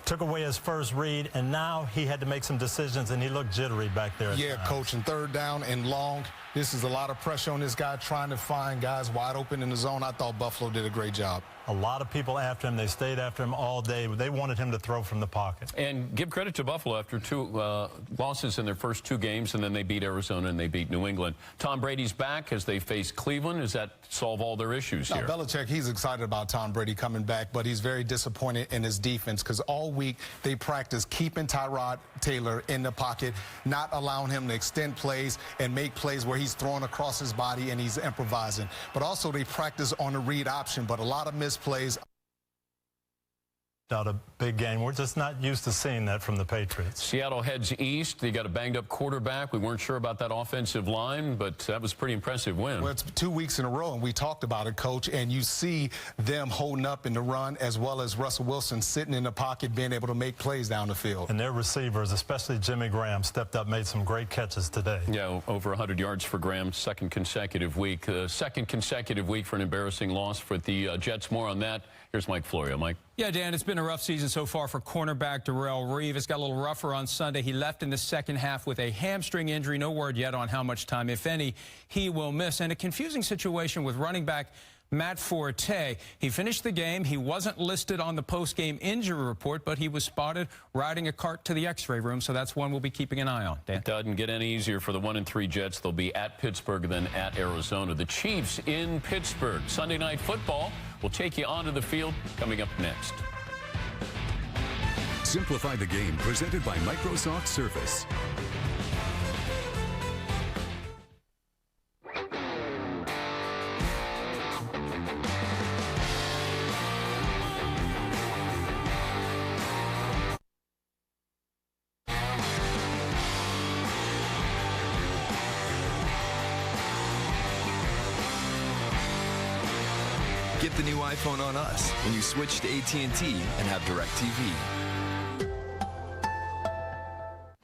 Took away his first read, and now he had to make some decisions, and he looked jittery back there. Yeah, Coach, and third down and long. This is a lot of pressure on this guy trying to find guys wide open in the zone. I thought Buffalo did a great job. A lot of people after him. They stayed after him all day. They wanted him to throw from the pocket. And give credit to Buffalo after 2 losses in their first 2 games, and then they beat Arizona and they beat New England. Tom Brady's back as they face Cleveland. Does that solve all their issues here? Belichick, he's excited about Tom Brady coming back, but he's very disappointed in his defense because all week they practice keeping Tyrod Taylor in the pocket, not allowing him to extend plays and make plays where he's throwing across his body and he's improvising. But also they practice on the read option, but a lot of missed plays. Out a big game. We're just not used to seeing that from the Patriots. Seattle heads east. They got a banged-up quarterback. We weren't sure about that offensive line, but that was a pretty impressive win. Well, it's 2 weeks in a row, and we talked about it, Coach, and you see them holding up in the run as well as Russell Wilson sitting in the pocket, being able to make plays down the field. And their receivers, especially Jimmy Graham, stepped up, made some great catches today. Yeah, over 100 yards for Graham, second consecutive week. Second consecutive week for an embarrassing loss for the Jets. More on that. Here's Mike Florio. Mike. Yeah, Dan, it's been a rough season so far for cornerback Darrelle Reeve. It's got a little rougher on Sunday. He left in the second half with a hamstring injury. No word yet on how much time, if any, he will miss. And a confusing situation with running back Matt Forte. He finished the game. He wasn't listed on the post-game injury report, but he was spotted riding a cart to the X-ray room, so that's one we'll be keeping an eye on. Dan? It doesn't get any easier for the 1-3 Jets. They'll be at Pittsburgh, then at Arizona. The Chiefs in Pittsburgh. Sunday Night Football will take you onto the field coming up next. Simplify the game, presented by Microsoft Surface. Get the new iPhone on us when you switch to AT&T and have DirecTV.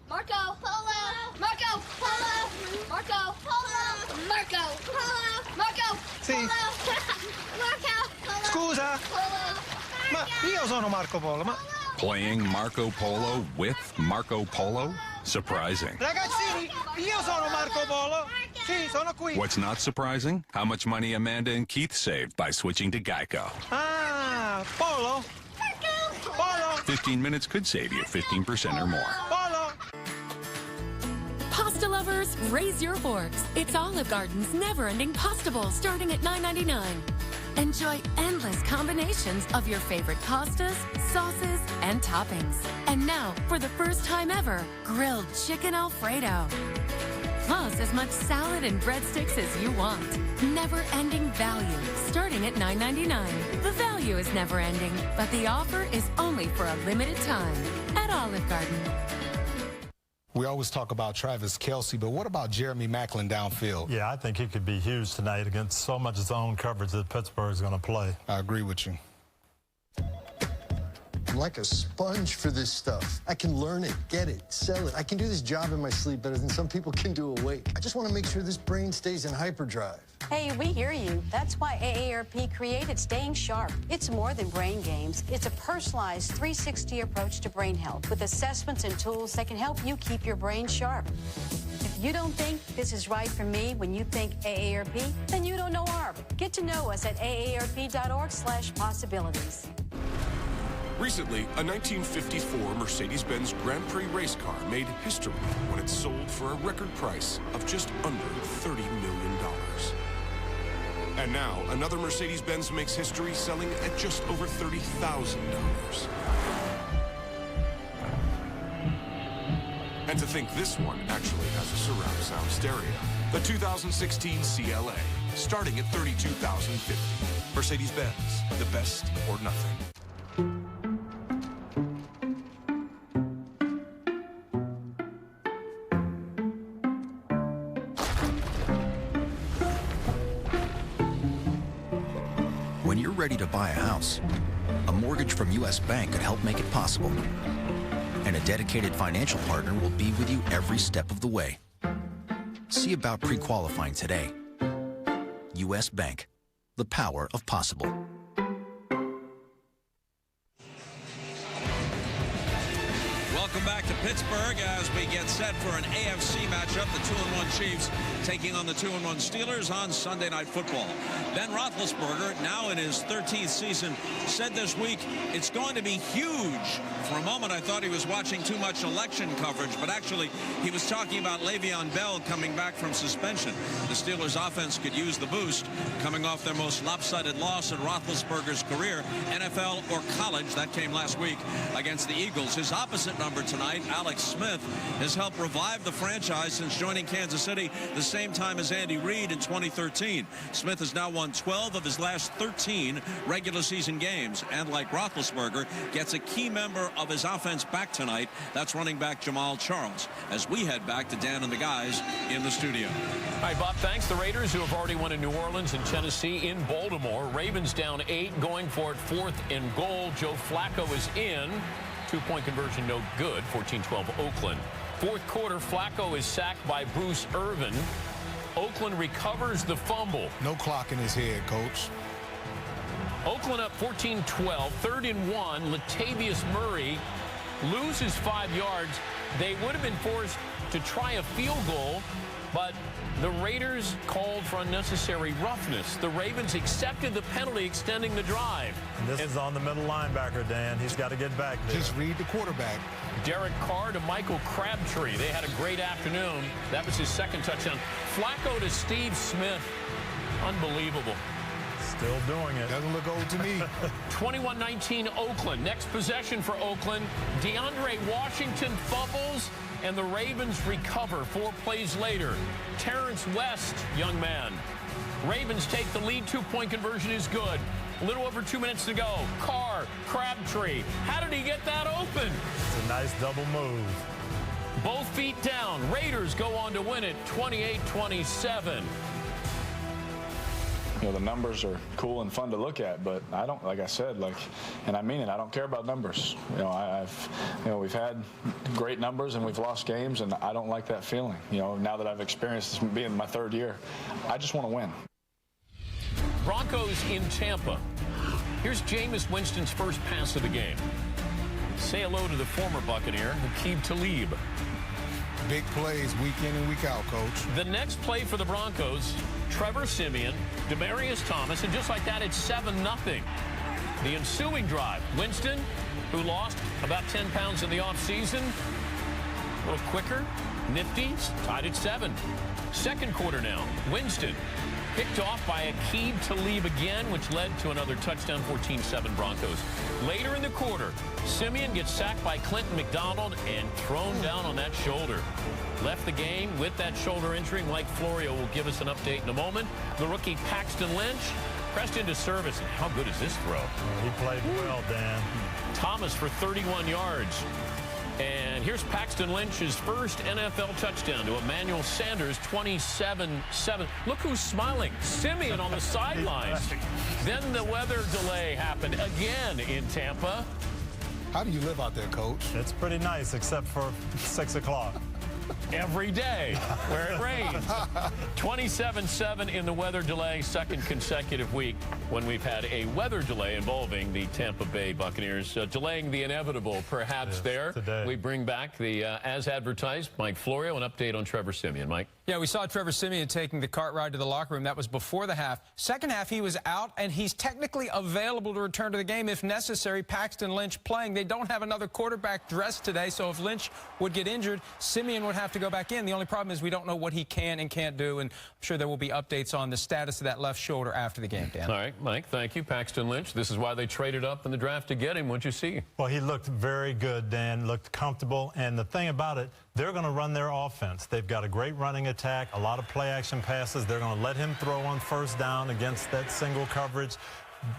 Marco Polo! Marco Polo! Marco Polo! Marco Polo! Marco Sì. Marco Polo! Scusa, Polo! ma io sono Marco Polo, ma... Playing Marco Polo with Marco Polo? Surprising. Ragazzini, io sono Marco Polo. Sì, sono qui. What's not surprising? How much money Amanda and Keith saved by switching to Geico. Ah, Polo? Polo? 15 minutes could save you 15% or more. Polo? Pasta lovers, raise your forks. It's Olive Garden's never-ending Pasta Bowl starting at $9.99. Enjoy endless combinations of your favorite pastas, sauces, and toppings. And now, for the first time ever, grilled chicken Alfredo. Plus as much salad and breadsticks as you want. Never-ending value, starting at $9.99. The value is never-ending, but the offer is only for a limited time at Olive Garden. We always talk about Travis Kelce, but what about Jeremy Maclin downfield? Yeah, I think he could be huge tonight against so much zone coverage that Pittsburgh's going to play. I agree with you. I'm like a sponge for this stuff. I can learn it, get it, sell it. I can do this job in my sleep better than some people can do awake. I just want to make sure this brain stays in hyperdrive. Hey, we hear you. That's why AARP created Staying Sharp. It's more than brain games. It's a personalized 360 approach to brain health with assessments and tools that can help you keep your brain sharp. If you don't think this is right for me when you think AARP, then you don't know ARP. Get to know us at aarp.org/possibilities. Recently, a 1954 Mercedes-Benz Grand Prix race car made history when it sold for a record price of just under $30 million. And now, another Mercedes-Benz makes history selling at just over $30,000. And to think this one actually has a surround sound stereo. The 2016 CLA, starting at $32,050. Mercedes-Benz, the best or nothing. When you're ready to buy a house, a mortgage from U.S. Bank could help make it possible. And a dedicated financial partner will be with you every step of the way. See about pre-qualifying today. U.S. Bank, the power of possible. Welcome back to Pittsburgh as we get set for an AFC matchup. The 2-1 Chiefs taking on the 2-1 Steelers on Sunday Night Football. Ben Roethlisberger, now in his 13th season, said this week it's going to be huge. For a moment, I thought he was watching too much election coverage, but actually he was talking about Le'Veon Bell coming back from suspension. The Steelers offense could use the boost, coming off their most lopsided loss in Roethlisberger's career, NFL or college. That came last week against the Eagles. His opposite number tonight, Alex Smith, has helped revive the franchise since joining Kansas City the same time as Andy Reid in 2013. Smith has now won 12 of his last 13 regular season games, and like Roethlisberger, gets a key member of his offense back tonight. That's running back Jamal Charles, as we head back to Dan and the guys in the studio. All right, Bob, thanks. The Raiders, who have already won in New Orleans and Tennessee, in Baltimore. Ravens down 8, going for it, 4th and goal. Joe Flacco is in. 2-point conversion, no good. 14-12 Oakland. Fourth quarter, Flacco is sacked by Bruce Irvin. Oakland recovers the fumble. No clock in his head, Coach. Oakland up 14-12, 3rd and 1. Latavius Murray loses 5 yards. They would have been forced to try a field goal, but the Raiders called for unnecessary roughness. The Ravens accepted the penalty, extending the drive. And this is on the middle linebacker, Dan. He's got to get back there. Just read the quarterback. Derek Carr to Michael Crabtree. They had a great afternoon. That was his second touchdown. Flacco to Steve Smith. Unbelievable. Still doing it. Doesn't look old to me. 21-19 Oakland. Next possession for Oakland. DeAndre Washington fumbles, and the Ravens recover 4 plays later. Terrence West, young man. Ravens take the lead. 2-point conversion is good. A little over 2 minutes to go. Carr, Crabtree. How did he get that open? It's a nice double move. Both feet down. Raiders go on to win it 28-27. You know, the numbers are cool and fun to look at, but I don't, like I said, and I mean it, I don't care about numbers. You know, we've had great numbers and we've lost games, and I don't like that feeling. You know, now that I've experienced this being my 3rd year, I just want to win. Broncos in Tampa. Here's Jameis Winston's first pass of the game. Say hello to the former Buccaneer, Aqib Talib. Big plays week in and week out, Coach. The next play for the Broncos, Trevor Siemian, Demaryius Thomas, and just like that, it's 7-0. The ensuing drive, Winston, who lost about 10 pounds in the offseason, a little quicker, nifty, tied at 7. Second quarter now, Winston picked off by Aqib Talib again, which led to another touchdown, 14-7 Broncos. Later in the quarter, Siemian gets sacked by Clinton McDonald and thrown down on that shoulder. Left the game with that shoulder injury. Mike Florio will give us an update in a moment. The rookie Paxton Lynch pressed into service. And how good is this throw? He played well, Dan. Thomas for 31 yards. And here's Paxton Lynch's first NFL touchdown to Emmanuel Sanders, 27-7. Look who's smiling. Siemian on the sidelines. Then the weather delay happened again in Tampa. How do you live out there, Coach? It's pretty nice, except for 6 o'clock. Every day where it rains. 27-7 in the weather delay, second consecutive week when we've had a weather delay involving the Tampa Bay Buccaneers. Delaying the inevitable, perhaps, there. Today. We bring back the, as advertised, Mike Florio, an update on Trevor Siemian. Mike? Yeah, we saw Trevor Siemian taking the cart ride to the locker room. That was before the half. Second half, he was out, and he's technically available to return to the game if necessary. Paxton Lynch playing. They don't have another quarterback dressed today, so if Lynch would get injured, Siemian would have to go back in. The only problem is we don't know what he can and can't do, and I'm sure there will be updates on the status of that left shoulder after the game, Dan. All right, Mike, thank you. Paxton Lynch, this is why they traded up in the draft to get him. What'd you see? Well, he looked very good, Dan. Looked comfortable, and the thing about it, they're going to run their offense. They've got a great running attack, a lot of play-action passes. They're going to let him throw on first down against that single coverage.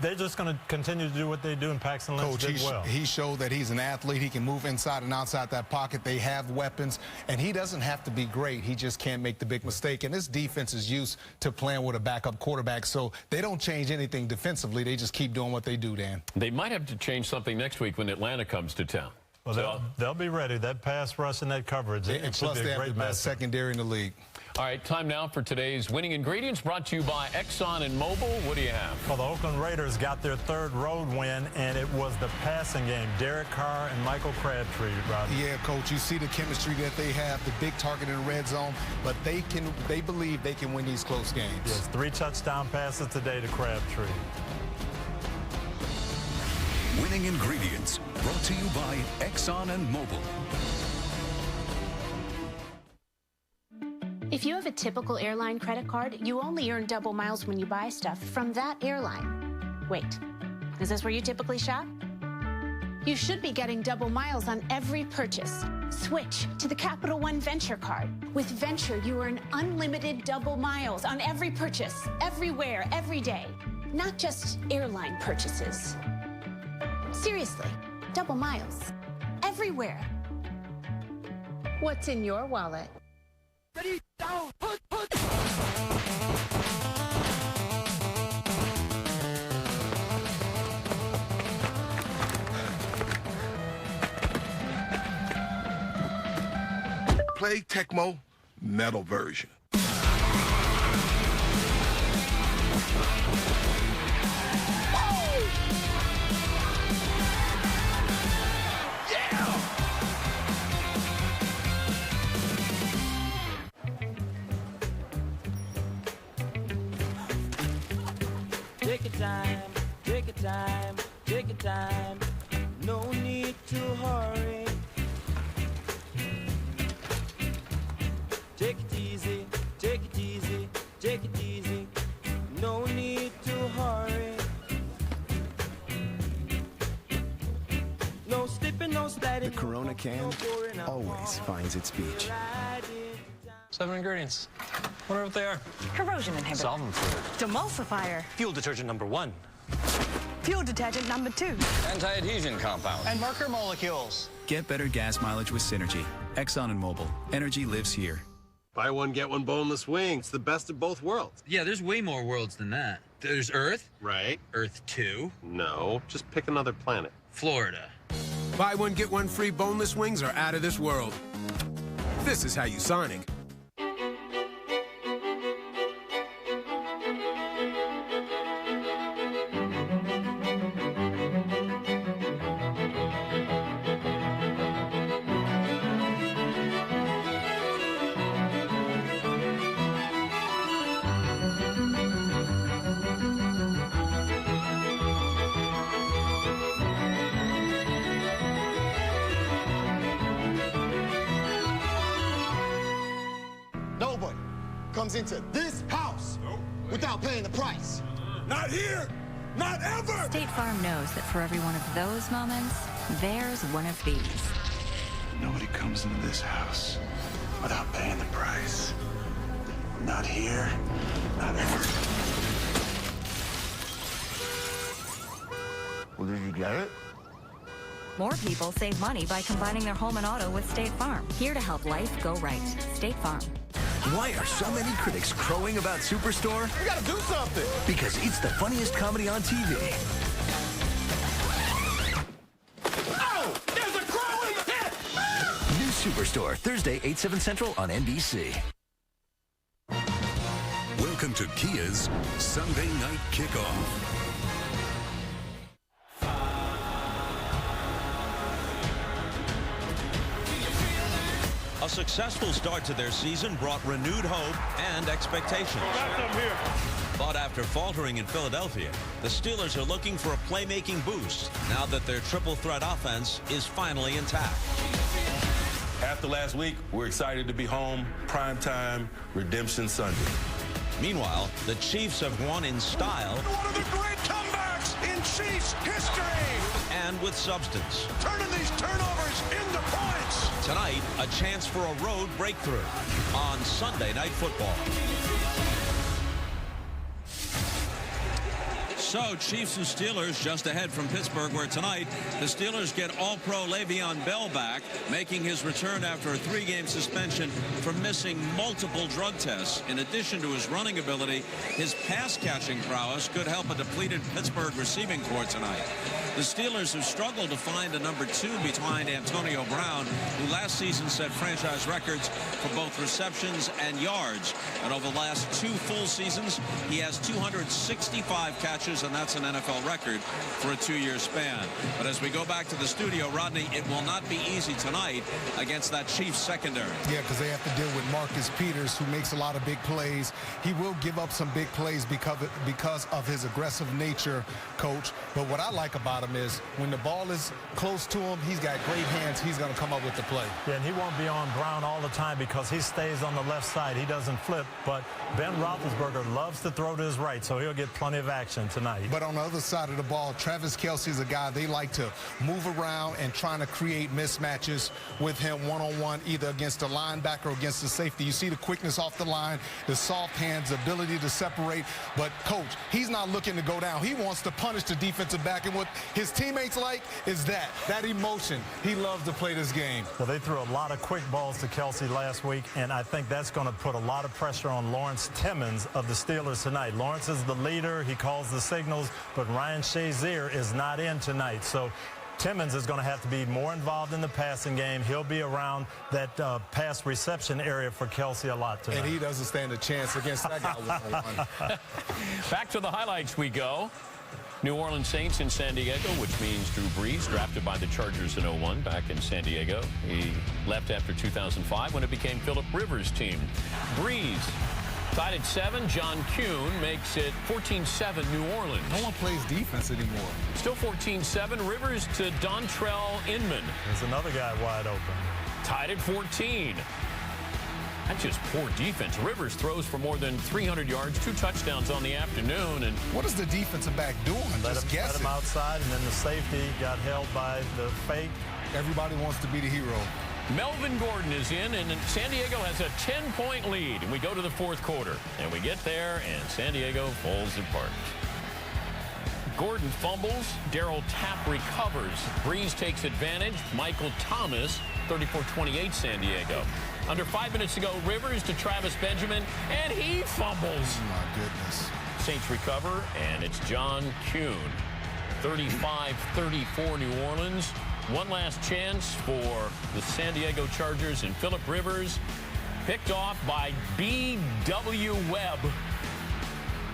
They're just going to continue to do what they do, and Paxton Lynch did well. He showed that he's an athlete. He can move inside and outside that pocket. They have weapons, and he doesn't have to be great. He just can't make the big mistake. And this defense is used to playing with a backup quarterback, so they don't change anything defensively. They just keep doing what they do, Dan. They might have to change something next week when Atlanta comes to town. Well, they'll be ready. That pass rush and that coverage. And plus, they have the best secondary in the league. All right, time now for today's winning ingredients, brought to you by Exxon and Mobil. What do you have? Well, the Oakland Raiders got their 3rd road win, and it was the passing game. Derek Carr and Michael Crabtree, Robbie. Yeah, Coach, you see the chemistry that they have, the big target in the red zone, but they believe they can win these close games. Yes, 3 touchdown passes today to Crabtree. Winning ingredients, brought to you by Exxon and Mobil. If you have a typical airline credit card, you only earn double miles when you buy stuff from that airline. Wait, is this where you typically shop? You should be getting double miles on every purchase. Switch to the Capital One Venture card. With Venture, you earn unlimited double miles on every purchase, everywhere, every day. Not just airline purchases. Seriously, double miles. Everywhere. What's in your wallet? Ready, down, put. Play Tecmo Metal version. Take your time, no need to hurry. Take it easy, take it easy, take it easy. No need to hurry. No slipping, no sliding. The Corona can always finds its beach. 7 ingredients. Wonder what they are. Corrosion inhibitor. Solvent fluid. Demulsifier. Fuel detergent number 1. Fuel detergent number 2. Anti-adhesion compound. And marker molecules. Get better gas mileage with Synergy. Exxon and Mobil. Energy lives here. Buy one, get one boneless wing. It's the best of both worlds. Yeah, there's way more worlds than that. There's Earth. Right. Earth 2. No, just pick another planet. Florida. Buy one, get one free boneless wings are out of this world. This is how you Sonic. Nobody comes into this house without paying the price. Not here! Not ever! State Farm knows that for every one of those moments, there's one of these. Nobody comes into this house without paying the price. Not here, not ever. Well, did you get it? More people save money by combining their home and auto with State Farm. Here to help life go right. State Farm. Why are so many critics crowing about Superstore? We gotta do something! Because it's the funniest comedy on TV. Oh! There's a crow in the pit! New Superstore, Thursday, 8, 7 Central on NBC. Welcome to Kia's Sunday Night Kickoff. A successful start to their season brought renewed hope and expectations. But after faltering in Philadelphia, the Steelers are looking for a playmaking boost now that their triple threat offense is finally intact. After last week, we're excited to be home. Primetime Redemption Sunday. Meanwhile, the Chiefs have won in style. One of the great comebacks in Chiefs history. And with substance. Turning these turnovers into points. Tonight, a chance for a road breakthrough on Sunday Night Football. So, Chiefs and Steelers just ahead from Pittsburgh, where tonight the Steelers get All-Pro Le'Veon Bell back, making his return after a 3-game suspension for missing multiple drug tests. In addition to his running ability, his pass-catching prowess could help a depleted Pittsburgh receiving corps tonight. The Steelers have struggled to find a number 2 behind Antonio Brown, who last season set franchise records for both receptions and yards. And over the last 2 full seasons, he has 265 catches, and that's an NFL record for a 2-year span. But as we go back to the studio, Rodney, it will not be easy tonight against that Chiefs secondary. Yeah, because they have to deal with Marcus Peters, who makes a lot of big plays. He will give up some big plays because of his aggressive nature, Coach. But what I like about him is when the ball is close to him, he's got great hands. He's going to come up with the play. Yeah, and he won't be on Brown all the time because he stays on the left side. He doesn't flip. But Ben Roethlisberger loves to throw to his right, so he'll get plenty of action tonight. But on the other side of the ball, Travis Kelce's a guy they like to move around and trying to create mismatches with him one-on-one, either against the linebacker or against the safety. You see the quickness off the line, the soft hands, the ability to separate. But, Coach, he's not looking to go down. He wants to punish the defensive back. And what his teammates like is that emotion. He loves to play this game. Well, they threw a lot of quick balls to Kelce last week, and I think that's going to put a lot of pressure on Lawrence Timmons of the Steelers tonight. Lawrence is the leader. He calls the signals, but Ryan Shazier is not in tonight. So Timmons is going to have to be more involved in the passing game. He'll be around that pass reception area for Kelce a lot tonight. And he doesn't stand a chance against that guy one-on-one. Back to the highlights we go. New Orleans Saints in San Diego, which means Drew Brees, drafted by the Chargers in 2001 back in San Diego. He left after 2005 when it became Phillip Rivers' team. Brees Tied at 7, John Kuhn makes it 14-7 New Orleans. No one plays defense anymore. Still 14-7, Rivers to Dontrell Inman. There's another guy wide open. Tied at 14. That's just poor defense. Rivers throws for more than 300 yards, 2 touchdowns on the afternoon. And what is the defensive back doing? Let him outside, and then the safety got held by the fake. Everybody wants to be the hero. Melvin Gordon is in, and San Diego has a 10-point lead. And we go to the fourth quarter, and we get there, and San Diego falls apart. Gordon fumbles. Darryl Tapp recovers. Breeze takes advantage. Michael Thomas, 34-28 San Diego. Under 5 minutes to go, Rivers to Travis Benjamin, and he fumbles. Oh, my goodness. Saints recover, and it's John Kuhn. 35-34 New Orleans. One last chance for the San Diego Chargers, and Phillip Rivers picked off by B.W. Webb.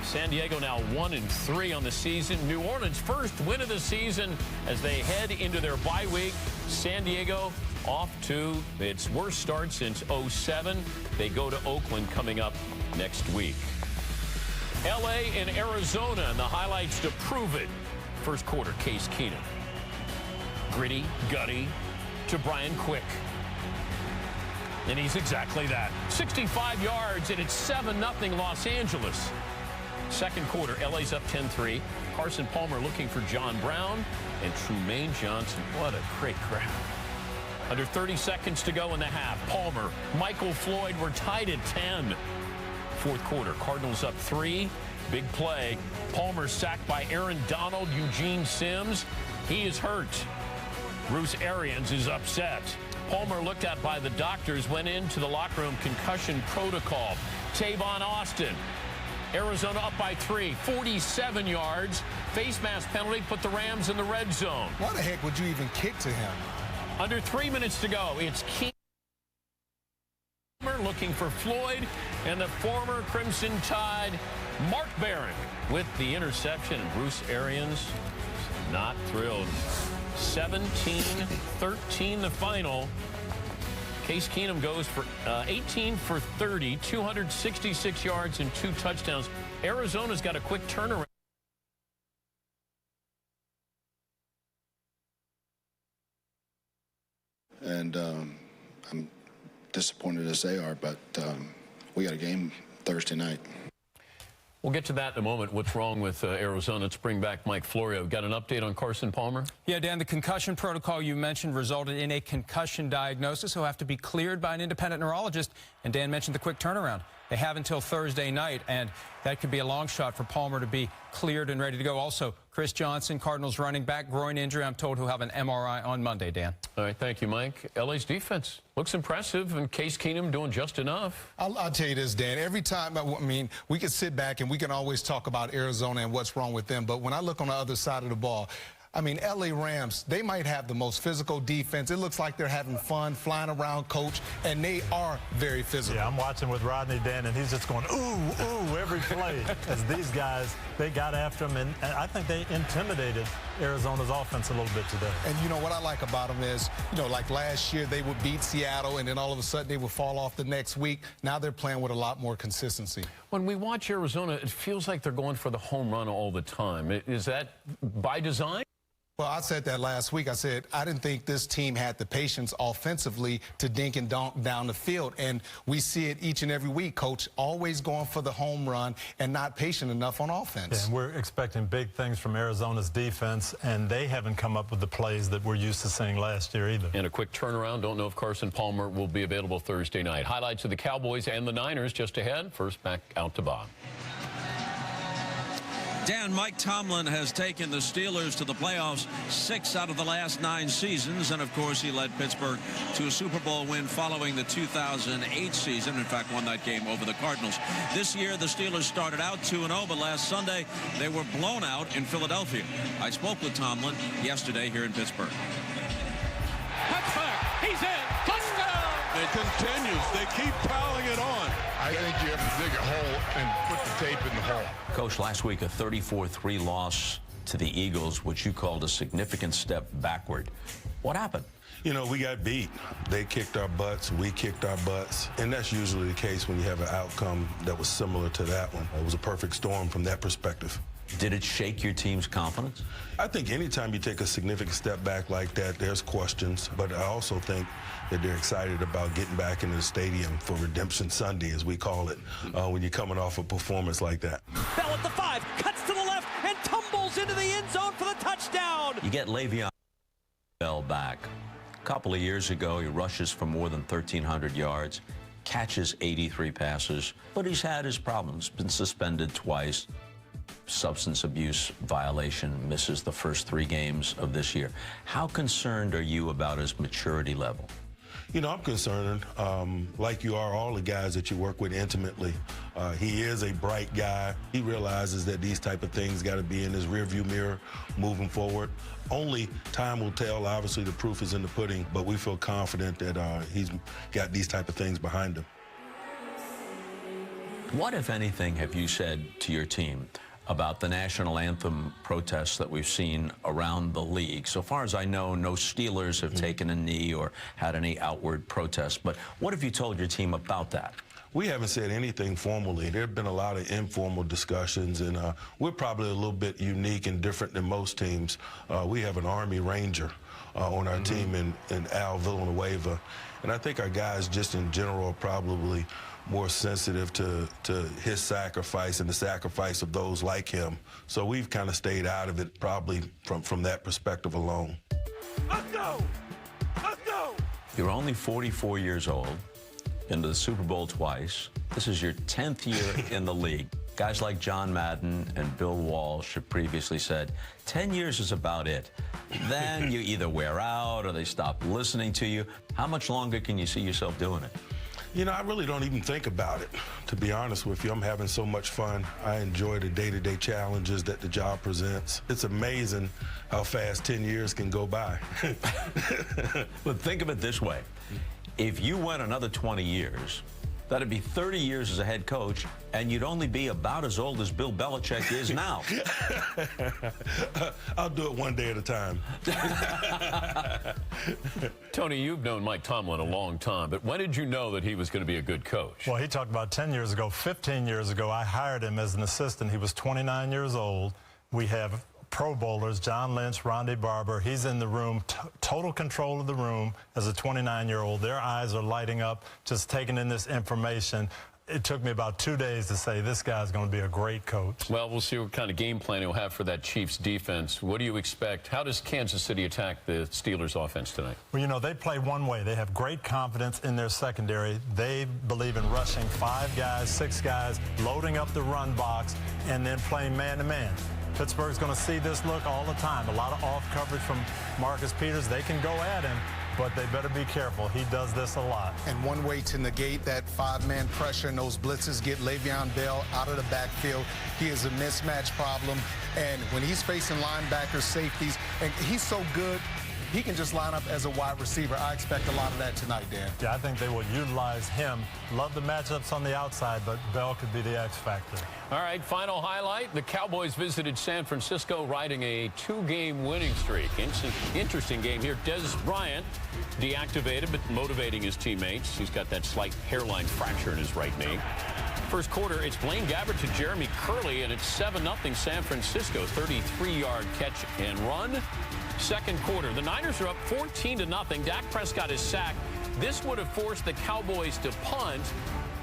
San Diego now 1-3 on the season. New Orleans' first win of the season as they head into their bye week. San Diego off to its worst start since 2007. They go to Oakland coming up next week. L.A. and Arizona, and the highlights to prove it. First quarter, Case Keenum. Gritty, gutty to Brian Quick. And he's exactly that. 65 yards, and it's 7-0 Los Angeles. Second quarter, LA's up 10-3. Carson Palmer looking for John Brown and Trumaine Johnson. What a great crowd. Under 30 seconds to go in the half. Palmer, Michael Floyd were tied at 10. Fourth quarter, Cardinals up 3. Big play. Palmer sacked by Aaron Donald, Eugene Sims. He is hurt. Bruce Arians is upset. Palmer, looked at by the doctors, went into the locker room concussion protocol. Tavon Austin. Arizona up by 3, 47 yards. Face mask penalty put the Rams in the red zone. Why the heck would you even kick to him? Under 3 minutes to go, it's Keenum looking for Floyd, and the former Crimson Tide, Mark Barron, with the interception. And Bruce Arians not thrilled. 17-13 the final. Case Keenum goes for 18 for 30, 266 yards and 2 touchdowns. Arizona's got a quick turnaround. And I'm disappointed as they are, but we got a game Thursday night. We'll get to that in a moment. What's wrong with Arizona? Let's bring back Mike Florio. Got an update on Carson Palmer? Yeah, Dan, the concussion protocol you mentioned resulted in a concussion diagnosis. He'll have to be cleared by an independent neurologist. And Dan mentioned the quick turnaround. They have until Thursday night, and that could be a long shot for Palmer to be cleared and ready to go. Also, Chris Johnson, Cardinals running back, groin injury. I'm told he'll have an MRI on Monday, Dan. All right, thank you, Mike. LA's defense looks impressive, and Case Keenum doing just enough. I'll tell you this, Dan. Every time, I mean, we can sit back and we can always talk about Arizona and what's wrong with them, but when I look on the other side of the ball, I mean, L.A. Rams, they might have the most physical defense. It looks like they're having fun, flying around, coach, and they are very physical. Yeah, I'm watching with Rodney, Dan, and he's just going, ooh, ooh, every play. As these guys, they got after him, and I think they intimidated Arizona's offense a little bit today. And you know what I like about them is, you know, like last year they would beat Seattle, and then all of a sudden they would fall off the next week. Now they're playing with a lot more consistency. When we watch Arizona, it feels like they're going for the home run all the time. Is that by design? Well, I said that last week. I said I didn't think this team had the patience offensively to dink and dunk down the field. And we see it each and every week, Coach, always going for the home run and not patient enough on offense. Yeah, and we're expecting big things from Arizona's defense, and they haven't come up with the plays that we're used to seeing last year either. And a quick turnaround. Don't know if Carson Palmer will be available Thursday night. Highlights of the Cowboys and the Niners just ahead. First, back out to Bob. Dan, Mike Tomlin has taken the Steelers to the playoffs 6 out of the last 9 seasons, and of course he led Pittsburgh to a Super Bowl win following the 2008 season. In fact, won that game over the Cardinals. This year the Steelers started out 2-0, but last Sunday they were blown out in Philadelphia. I spoke with Tomlin yesterday here in Pittsburgh. Touchback, he's in, touchdown! It continues. They keep piling it on. I think you have to dig a hole and put the tape in the hole. Coach, last week a 34-3 loss to the Eagles, which you called a significant step backward. What happened? You know, we got beat. They kicked our butts, we kicked our butts. And that's usually the case when you have an outcome that was similar to that one. It was a perfect storm from that perspective. Did it shake your team's confidence? I think anytime you take a significant step back like that, there's questions. But I also think that they're excited about getting back into the stadium for Redemption Sunday, as we call it, when you're coming off a performance like that. Bell at the 5, cuts to the left, and tumbles into the end zone for the touchdown. You get Le'Veon Bell back. A couple of years ago, he rushes for more than 1,300 yards, catches 83 passes, but he's had his problems. Been suspended twice. Substance abuse violation, misses the first 3 games of this year. How concerned are you about his maturity level? You know, I'm concerned, like you are, all the guys that you work with intimately. He is a bright guy. He realizes that these type of things got to be in his rearview mirror moving forward. Only time will tell. Obviously, the proof is in the pudding, but we feel confident that he's got these type of things behind him. What, if anything, have you said to your team about the national anthem protests that we've seen around the league? So far as I know, no Steelers have taken a knee or had any outward protests. But what have you told your team about that? We haven't said anything formally. There have been a lot of informal discussions, and we're probably a little bit unique and different than most teams. We have an Army Ranger on our team in Al Villanueva. And I think our guys just in general are probably more sensitive to his sacrifice and the sacrifice of those like him. So we've kind of stayed out of it probably from that perspective alone. Let's go! Let's go! You're only 44 years old, been to the Super Bowl twice. This is your 10th year in the league. Guys like John Madden and Bill Walsh have previously said 10 years is about it. Then you either wear out or they stop listening to you. How much longer can you see yourself doing it? You know, I really don't even think about it, to be honest with you. I'm having so much fun. I enjoy the day-to-day challenges that the job presents. It's amazing how fast 10 years can go by. But think of it this way. If you went another 20 years, that'd be 30 years as a head coach, and you'd only be about as old as Bill Belichick is now. I'll do it one day at a time. Tony, you've known Mike Tomlin a long time, but when did you know that he was going to be a good coach? Well, he talked about 10 years ago. 15 years ago, I hired him as an assistant. He was 29 years old. We have Pro Bowlers, John Lynch, Rondé Barber. He's in the room, total control of the room as a 29-year-old. Their eyes are lighting up, just taking in this information. It took me about 2 days to say this guy's going to be a great coach. Well, we'll see what kind of game plan he'll have for that Chiefs defense. What do you expect? How does Kansas City attack the Steelers offense tonight? Well, you know, they play one way. They have great confidence in their secondary. They believe in rushing 5 guys, 6 guys, loading up the run box, and then playing man-to-man. Pittsburgh's going to see this look all the time. A lot of off coverage from Marcus Peters. They can go at him, but they better be careful. He does this a lot. And one way to negate that 5-man pressure and those blitzes, get Le'Veon Bell out of the backfield. He is a mismatch problem. And when he's facing linebackers, safeties, and he's so good, he can just line up as a wide receiver. I expect a lot of that tonight, Dan. Yeah, I think they will utilize him. Love the matchups on the outside, but Bell could be the X factor. All right, final highlight. The Cowboys visited San Francisco riding a 2-game winning streak. Interesting game here. Dez Bryant deactivated, but motivating his teammates. He's got that slight hairline fracture in his right knee. First quarter, it's Blaine Gabbert to Jeremy Curley, and it's 7-0 San Francisco. 33-yard catch and run. Second quarter, the Niners are up 14-0. Dak Prescott is sacked. This would have forced the Cowboys to punt,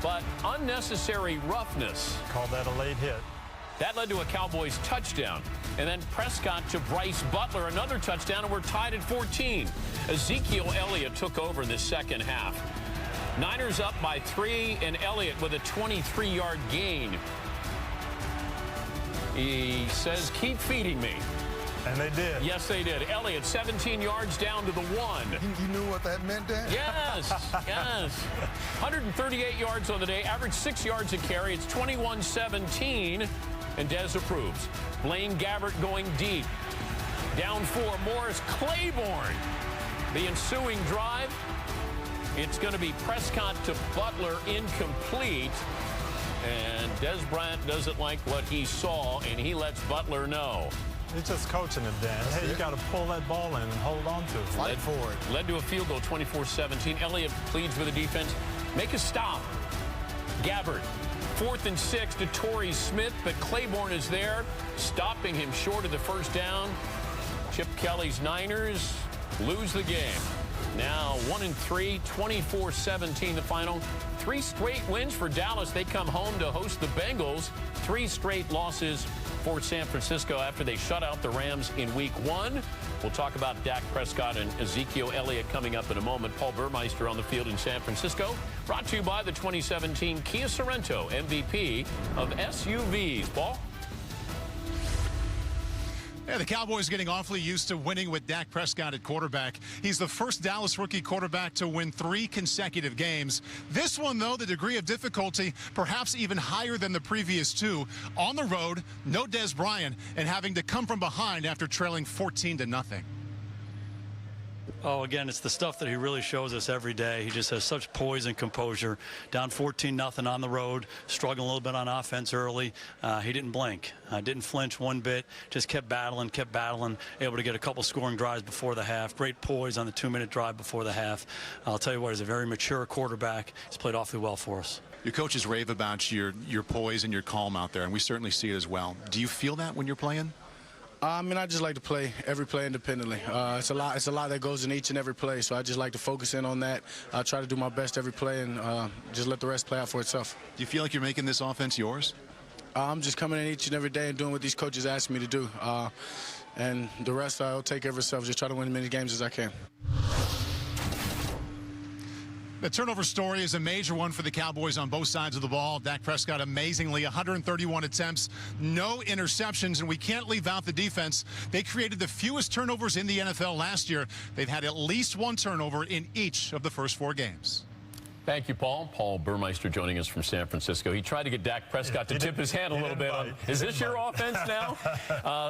but unnecessary roughness. Call that a late hit. That led to a Cowboys touchdown. And then Prescott to Bryce Butler, another touchdown, and we're tied at 14. Ezekiel Elliott took over in the second half. Niners up by 3, and Elliott with a 23-yard gain. He says, keep feeding me. And they did. Yes, they did. Elliott, 17 yards down to the 1. You knew what that meant, Dan? Yes, yes. 138 yards on the day, average 6 yards a carry. It's 21-17, and Dez approves. Blaine Gabbert going deep. Down 4, Morris Claiborne. The ensuing drive, it's going to be Prescott to Butler, incomplete. And Dez Bryant doesn't like what he saw, and he lets Butler know. He's just coaching him, Dan. Hey, you got to pull that ball in and hold on to it. Fight for it. Led to a field goal, 24-17. Elliott pleads with the defense. Make a stop. Gabbert. 4th and 6 to Torrey Smith, but Claiborne is there, stopping him short of the first down. Chip Kelly's Niners lose the game. Now 1-3, 24-17 the final. 3 straight wins for Dallas. They come home to host the Bengals. 3 straight losses for San Francisco after they shut out the Rams in week 1. We'll talk about Dak Prescott and Ezekiel Elliott coming up in a moment. Paul Burmeister on the field in San Francisco. Brought to you by the 2017 Kia Sorento, MVP of SUVs. Paul? Yeah, the Cowboys getting awfully used to winning with Dak Prescott at quarterback. He's the first Dallas rookie quarterback to win 3 consecutive games. This one, though, the degree of difficulty perhaps even higher than the previous 2. On the road, no Dez Bryant, and having to come from behind after trailing 14-0. Oh, again, it's the stuff that he really shows us every day. He just has such poise and composure. Down 14-0 on the road, struggling a little bit on offense early. He didn't blink, didn't flinch one bit, just kept battling, able to get a couple scoring drives before the half. Great poise on the 2-minute drive before the half. I'll tell you what, he's a very mature quarterback. He's played awfully well for us. Your coaches rave about your poise and your calm out there, and we certainly see it as well. Do you feel that when you're playing? I mean, I just like to play every play independently. It's a lot that goes in each and every play, so I just like to focus in on that. I try to do my best every play and just let the rest play out for itself. Do you feel like you're making this offense yours? I'm just coming in each and every day and doing what these coaches ask me to do. And the rest I'll take care of itself. Just try to win as many games as I can. The turnover story is a major one for the Cowboys on both sides of the ball. Dak Prescott, amazingly, 131 attempts, no interceptions, and we can't leave out the defense. They created the fewest turnovers in the NFL last year. They've had at least 1 turnover in each of the first 4 games. Thank you, Paul. Paul Burmeister joining us from San Francisco. He tried to get Dak Prescott to tip his hand a little bit. Is this your offense now?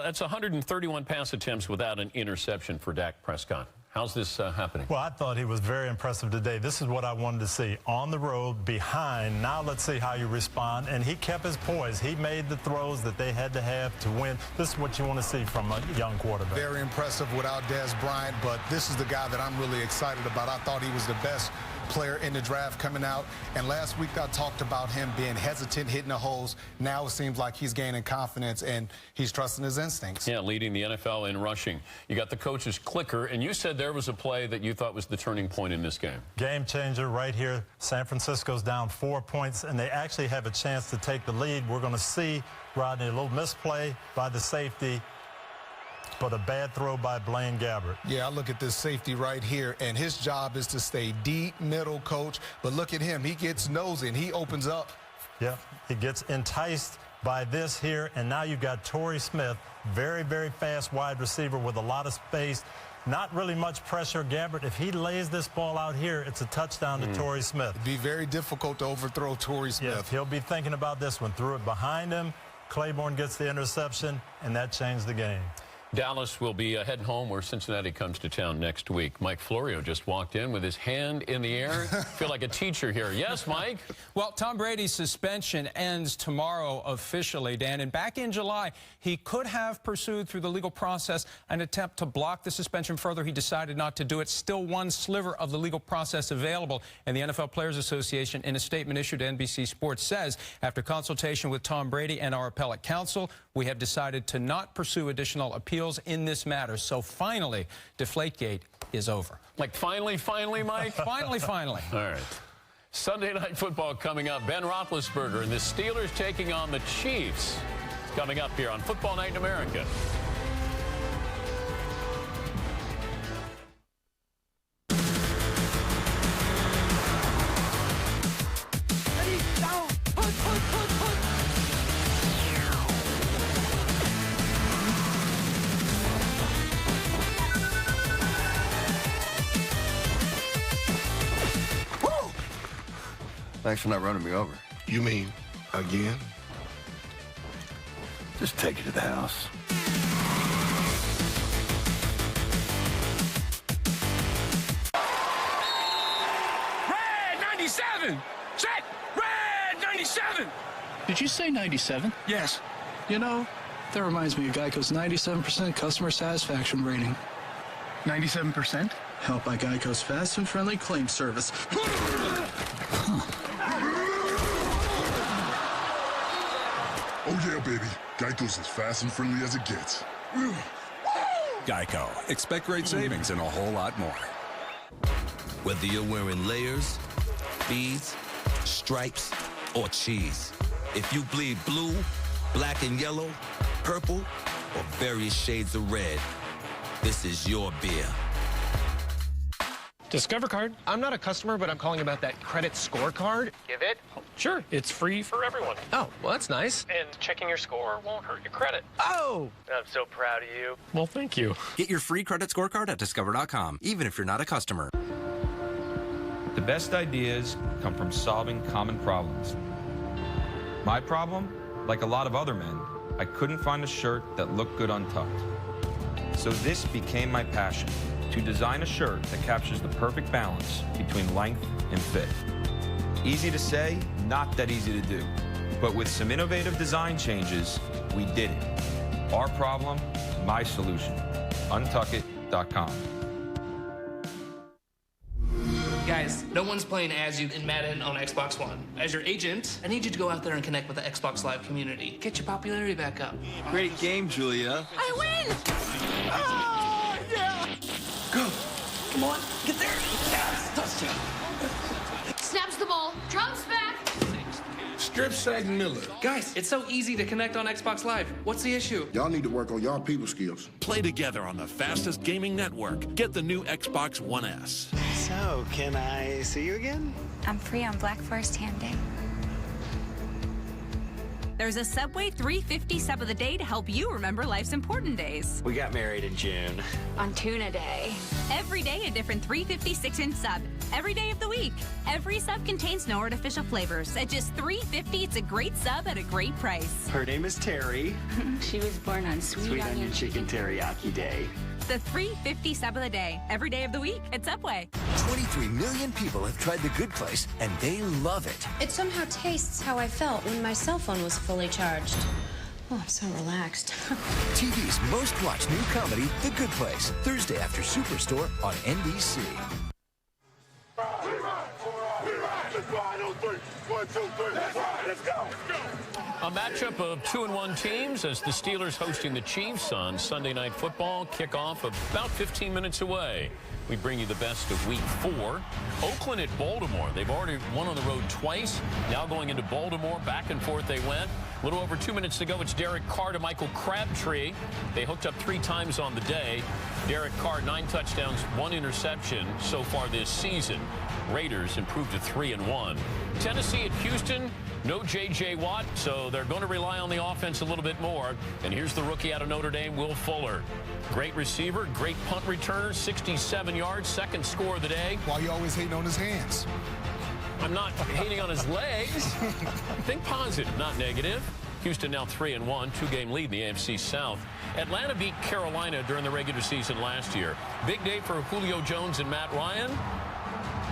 That's 131 pass attempts without an interception for Dak Prescott. How's this happening? Well, I thought he was very impressive today. This is what I wanted to see. On the road, behind. Now let's see how you respond. And he kept his poise. He made the throws that they had to have to win. This is what you want to see from a young quarterback. Very impressive without Dez Bryant, but this is the guy that I'm really excited about. I thought he was the best player in the draft coming out, and last week I talked about him being hesitant, hitting the holes. Now it seems like he's gaining confidence and he's trusting his instincts. Yeah, leading the NFL in rushing. You got the coach's clicker, and you said there was a play that you thought was the turning point in this game. Game changer right here. San Francisco's down 4 points, and they actually have a chance to take the lead. We're going to see, Rodney, a little misplay by the safety, but a bad throw by Blaine Gabbert. Yeah, I look at this safety right here, and his job is to stay deep middle, coach. But look at him. He gets nosy, and he opens up. Yeah, he gets enticed by this here, and now you've got Torrey Smith, very, very fast wide receiver with a lot of space. Not really much pressure. Gabbert, if he lays this ball out here, it's a touchdown to Torrey Smith. It'd be very difficult to overthrow Torrey Smith. Yes, he'll be thinking about this one. Threw it behind him. Claiborne gets the interception, and that changed the game. Dallas will be heading home where Cincinnati comes to town next week. Mike Florio just walked in with his hand in the air. Feel like a teacher here. Yes, Mike? Well, Tom Brady's suspension ends tomorrow officially, Dan. And back in July, he could have pursued through the legal process an attempt to block the suspension further. He decided not to do it. Still one sliver of the legal process available. And the NFL Players Association, in a statement issued to NBC Sports, says, after consultation with Tom Brady and our appellate counsel, we have decided to not pursue additional appeals in this matter. So finally, Deflategate is over. Like finally, Mike? Finally. All right. Sunday Night Football coming up. Ben Roethlisberger and the Steelers taking on the Chiefs. It's coming up here on Football Night in America. Thanks for not running me over. You mean again? Just take it to the house. Red 97! Set! Red 97! Did you say 97? Yes. You know, That reminds me of Geico's 97% customer satisfaction rating. 97%? Helped by Geico's fast and friendly claim service. Oh yeah, baby. Geico's as fast and friendly as it gets. Geico. Expect great savings and a whole lot more. Whether you're wearing layers, beads, stripes, or cheese. If you bleed blue, black and yellow, purple, or various shades of red, this is your beer. Discover card. I'm not a customer, but I'm calling about that credit scorecard. Give it? Sure, it's free for everyone. Oh, well, that's nice. And checking your score won't hurt your credit. Oh! I'm so proud of you. Well, thank you. Get your free credit scorecard at Discover.com, even if you're not a customer. The best ideas come from solving common problems. My problem, like a lot of other men, I couldn't find a shirt that looked good untucked. So this became my passion, to design a shirt that captures the perfect balance between length and fit. Easy to say, not that easy to do. But with some innovative design changes, we did it. Our problem, my solution. Untuckit.com. Guys, no one's playing as you in Madden on Xbox One. As your agent, I need you to go out there and connect with the Xbox Live community. Get your popularity back up. Great game, Julia. I win! Oh, yeah! Go. Come on, get there. Yes, touchdown. Snaps the ball, drops back. Strip sack Miller. Guys, it's so easy to connect on Xbox Live. What's the issue? Y'all need to work on y'all people skills. Play together on the fastest gaming network. Get the new Xbox One S. So, can I see you again? I'm free on Black Forest Ham Day. There's a Subway 350 sub of the day to help you remember life's important days. We got married in June. On Tuna Day. Every day a different 350 6-inch sub. Every day of the week. Every sub contains no artificial flavors. At just $3.50, it's a great sub at a great price. Her name is Terry. She was born on Sweet Onion Chicken Teriyaki Day. The 350 sub of the day. Every day of the week at Subway. 23 million people have tried The Good Place, and they love it. It somehow tastes how I felt when my cell phone was fully charged. Oh, I'm so relaxed. TV's most watched new comedy, The Good Place, Thursday after Superstore on NBC. Let's go. A matchup of 2-1 teams as the Steelers hosting the Chiefs on Sunday Night Football. Kickoff about 15 minutes away. We bring you the best of Week 4. Oakland at Baltimore. They've already won on the road twice. Now going into Baltimore. Back and forth they went. A little over 2 minutes to go. It's Derek Carr to Michael Crabtree. They hooked up 3 times on the day. Derek Carr, 9 touchdowns, 1 interception so far this season. Raiders improved to 3-1. Tennessee at Houston. No J.J. Watt, so they're going to rely on the offense a little bit more. And here's the rookie out of Notre Dame, Will Fuller. Great receiver, great punt returner, 67 yards, second score of the day. Why you always hating on his hands? I'm not hating on his legs. Think positive, not negative. Houston now 3-1, 2-game lead in the AFC South. Atlanta beat Carolina during the regular season last year. Big day for Julio Jones and Matt Ryan.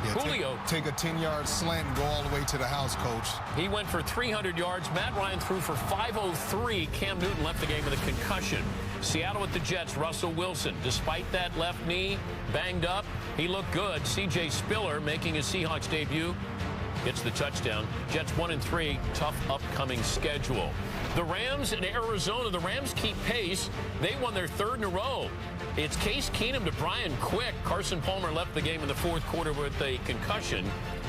Yeah, Julio take a 10-yard slant and go all the way to the house, coach. He went for 300 yards. Matt Ryan threw for 503. Cam Newton left the game with a concussion. Seattle with the Jets, Russell Wilson. Despite that left knee banged up, he looked good. C.J. Spiller making his Seahawks debut. Gets the touchdown. Jets 1-3. Tough upcoming schedule. The Rams in Arizona. The Rams keep pace. They won their 3rd in a row. It's Case Keenum to Brian Quick. Carson Palmer left the game in the 4th quarter with a concussion.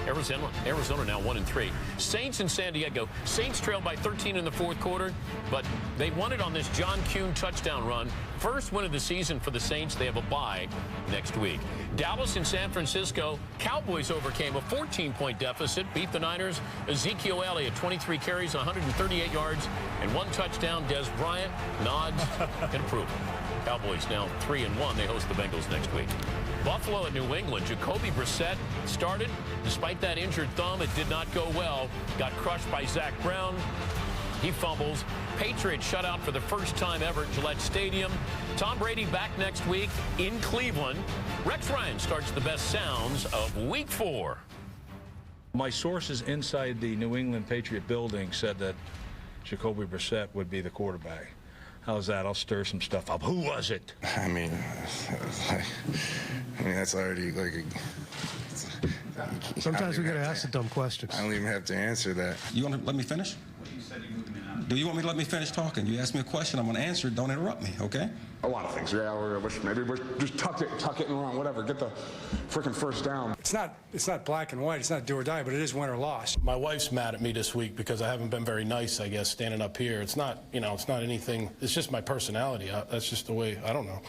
Arizona now 1-3. Saints in San Diego. Saints trailed by 13 in the 4th quarter, but they won it on this John Kuhn touchdown run. First win of the season for the Saints. They have a bye next week. Dallas and San Francisco. Cowboys overcame a 14-point deficit, beat the Niners. Ezekiel Elliott, 23 carries, 138 yards, and 1 touchdown. Dez Bryant nods and approval. Cowboys now 3-1. They host the Bengals next week. Buffalo at New England. Jacoby Brissett started. Despite that injured thumb, it did not go well. Got crushed by Zach Brown. He fumbles. Patriots shut out for the first time ever at Gillette Stadium. Tom Brady back next week in Cleveland. Rex Ryan starts the best sounds of Week 4. My sources inside the New England Patriot building said that Jacoby Brissett would be the quarterback. How's that? I'll stir some stuff up. Who was it? I mean, that's already like Sometimes we got to ask the dumb questions. I don't even have to answer that. You want to let me finish? Do you want me to let me finish talking? You ask me a question, I'm going to answer it. Don't interrupt me, okay? A lot of things. Yeah, maybe we're just tuck it and run, whatever. Get the freaking first down. It's not black and white. It's not do or die, but it is win or loss. My wife's mad at me this week because I haven't been very nice, I guess, standing up here. It's not, it's not anything. It's just my personality. That's just the way, I don't know.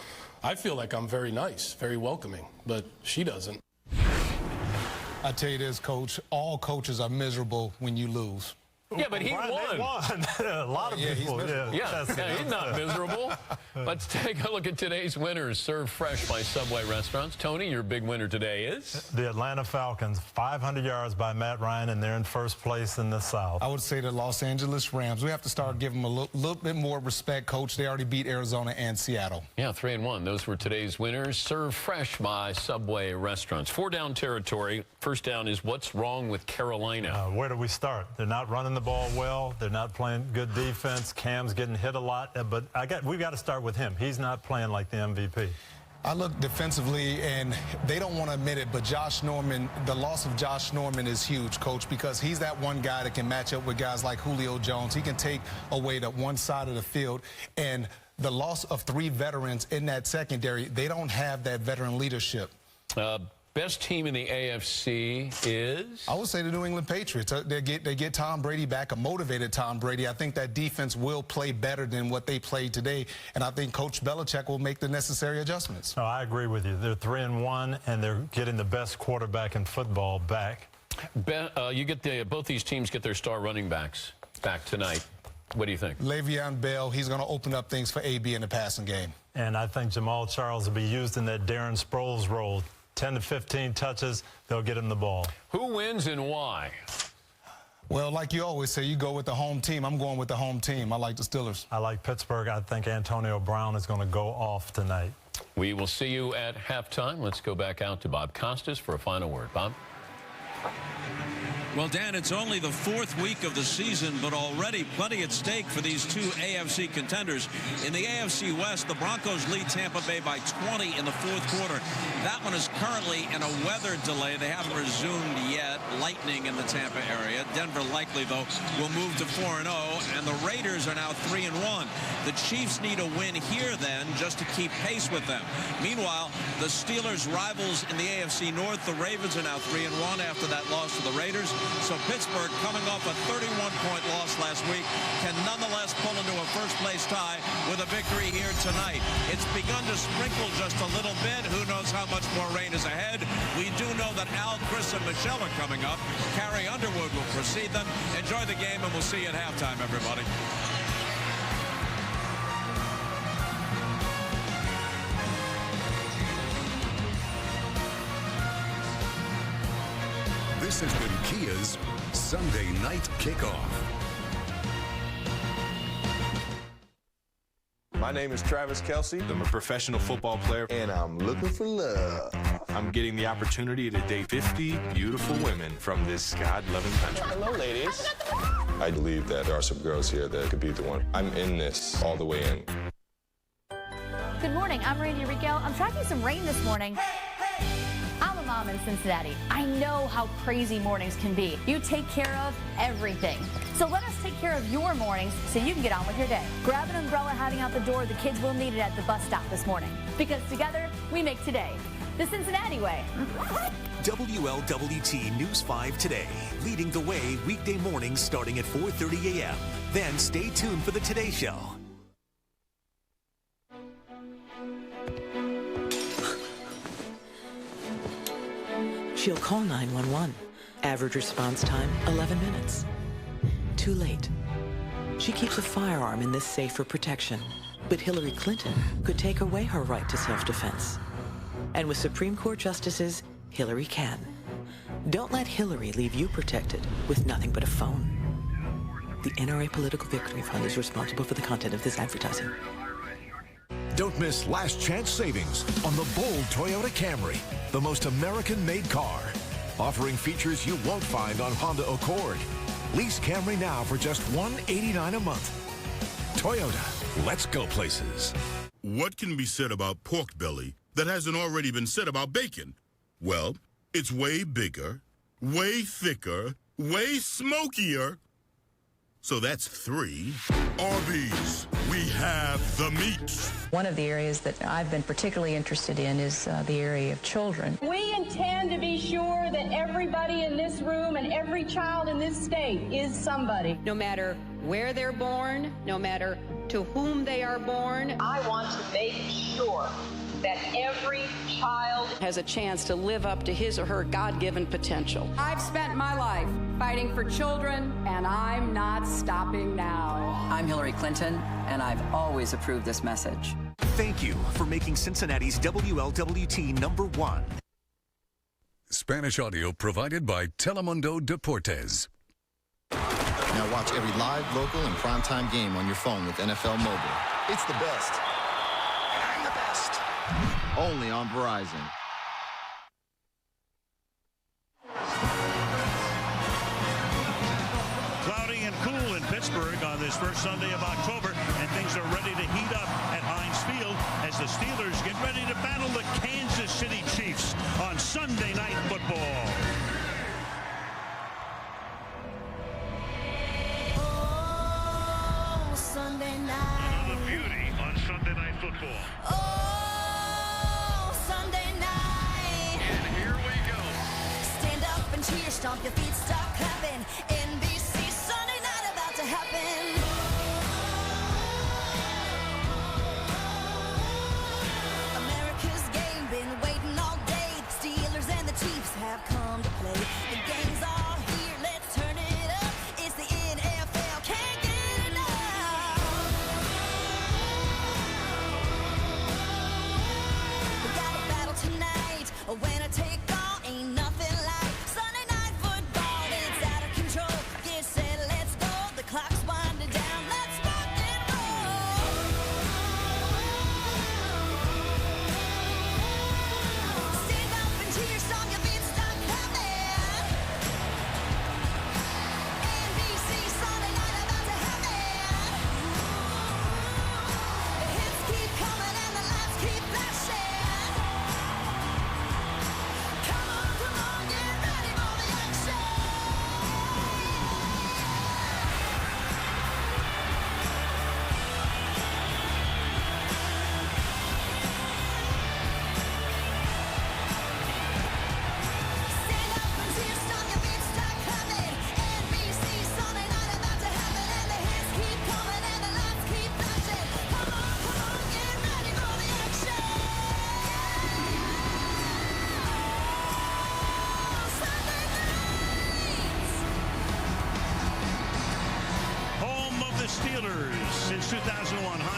I feel like I'm very nice, very welcoming, but she doesn't. I tell you this, Coach, all coaches are miserable when you lose. Yeah, but he won. A lot of people. Yeah, he's not miserable. Let's take a look at today's winners. Served fresh by Subway restaurants. Tony, your big winner today is? The Atlanta Falcons, 500 yards by Matt Ryan, and they're in first place in the South. I would say the Los Angeles Rams. We have to start giving them a little bit more respect, Coach. They already beat Arizona and Seattle. Yeah, 3-1. Those were today's winners. Served fresh by Subway restaurants. 4-down territory. First down is what's wrong with Carolina? Where do we start? They're not running the ball well. They're not playing good defense. Cam's getting hit a lot. But we've got to start with him. He's not playing like the MVP. I look defensively, and they don't want to admit it, but Josh Norman, the loss of Josh Norman is huge, Coach, because he's that one guy that can match up with guys like Julio Jones. He can take away that one side of the field. And the loss of 3 veterans in that secondary, they don't have that veteran leadership. Best team in the AFC is? I would say the New England Patriots. They get Tom Brady back, a motivated Tom Brady. I think that defense will play better than what they played today, and I think Coach Belichick will make the necessary adjustments. No, I agree with you. They're 3-1, and they're getting the best quarterback in football back. Both these teams get their star running backs back tonight. What do you think? Le'Veon Bell, he's going to open up things for AB in the passing game. And I think Jamal Charles will be used in that Darren Sproles role. 10 to 15 touches, they'll get him the ball. Who wins and why? Well, like you always say, you go with the home team. I'm going with the home team. I like the Steelers. I like Pittsburgh. I think Antonio Brown is going to go off tonight. We will see you at halftime. Let's go back out to Bob Costas for a final word. Bob? Well, Dan, it's only the 4th week of the season, but already plenty at stake for these 2 AFC contenders. In the AFC West, the Broncos lead Tampa Bay by 20 in the 4th quarter. That one is currently in a weather delay. They haven't resumed yet. Lightning in the Tampa area. Denver likely, though, will move to 4-0, and the Raiders are now 3-1. The Chiefs need a win here, then, just to keep pace with them. Meanwhile, the Steelers' rivals in the AFC North, the Ravens, are now 3-1 after that loss to the Raiders. So Pittsburgh, coming off a 31-point loss last week, can nonetheless pull into a first-place tie with a victory here tonight. It's begun to sprinkle just a little bit. Who knows how much more rain is ahead? We do know that Al, Chris, and Michelle are coming up. Carrie Underwood will precede them. Enjoy the game, and we'll see you at halftime, everybody. This has been Kia's Sunday Night Kickoff. My name is Travis Kelce. I'm a professional football player, and I'm looking for love. I'm getting the opportunity to date 50 beautiful women from this God-loving country. Hello, ladies. I believe that there are some girls here that could be the one. I'm in this all the way in. Good morning. I'm Randy Riquel. I'm tracking some rain this morning. I'm a mom in Cincinnati. I know how crazy mornings can be. You take care of everything. So let us take care of your mornings so you can get on with your day. Grab an umbrella heading out the door. The kids will need it at the bus stop this morning. Because together, we make today the Cincinnati way. WLWT News 5 Today, leading the way weekday mornings starting at 4:30 a.m. Then stay tuned for the Today Show. She'll call 911. Average response time, 11 minutes. Too late. She keeps a firearm in this safe for protection. But Hillary Clinton could take away her right to self-defense. And with Supreme Court justices, Hillary can. Don't let Hillary leave you protected with nothing but a phone. The NRA Political Victory Fund is responsible for the content of this advertising. Don't miss last chance savings on the bold Toyota Camry, the most American-made car, offering features you won't find on Honda Accord. Lease Camry now for just $189 a month. Toyota, Let's go places. What can be said about pork belly that hasn't already been said about bacon? Well, it's way bigger, way thicker, way smokier. So that's 3. Arby's, we have the meat. One of the areas that I've been particularly interested in is the area of children. We intend to be sure that everybody in this room and every child in this state is somebody. No matter where they're born, no matter to whom they are born, I want to make sure that every child has a chance to live up to his or her God-given potential. I've spent my life fighting for children, and I'm not stopping now. I'm Hillary Clinton, and I've always approved this message. Thank you for making Cincinnati's WLWT #1. Spanish audio provided by Telemundo Deportes. Now watch every live, local, and primetime game on your phone with NFL Mobile. It's the best. And the best. Only on Verizon. Cloudy and cool in Pittsburgh on this first Sunday of October, and things are ready to heat up at Heinz Field as the Steelers get ready to battle the Kansas City Chiefs on Sunday Night Football. Sunday night. Another beauty on Sunday Night Football. Oh, Sunday night. And here we go. Stand up and cheer, stomp your feet, stop clapping. NBC, Sunday night about to happen. America's game, been waiting all day. The Steelers and the Chiefs have come to play. The game's all here, let's turn it up. It's the NFL, can't get enough. We got a battle tonight, a winner take all, ain't nothing like Sunday Night Football. It's out of control, get set, let's go. The clock's winding down, let's rock and roll. Stand up and cheer, stomp your feet, stop clapping. NBC, Sunday night about to happen. The hits keep coming and the lights keep flashing. Come on, get ready for the action. Stand up and cheer, stomp your feet, start clapping. NBC, Sunday night about to happen, and the hits keep coming and the lights keep flashing. Come on, get ready for the action. Sunday nights. Home of the Steelers since 2001. Heinz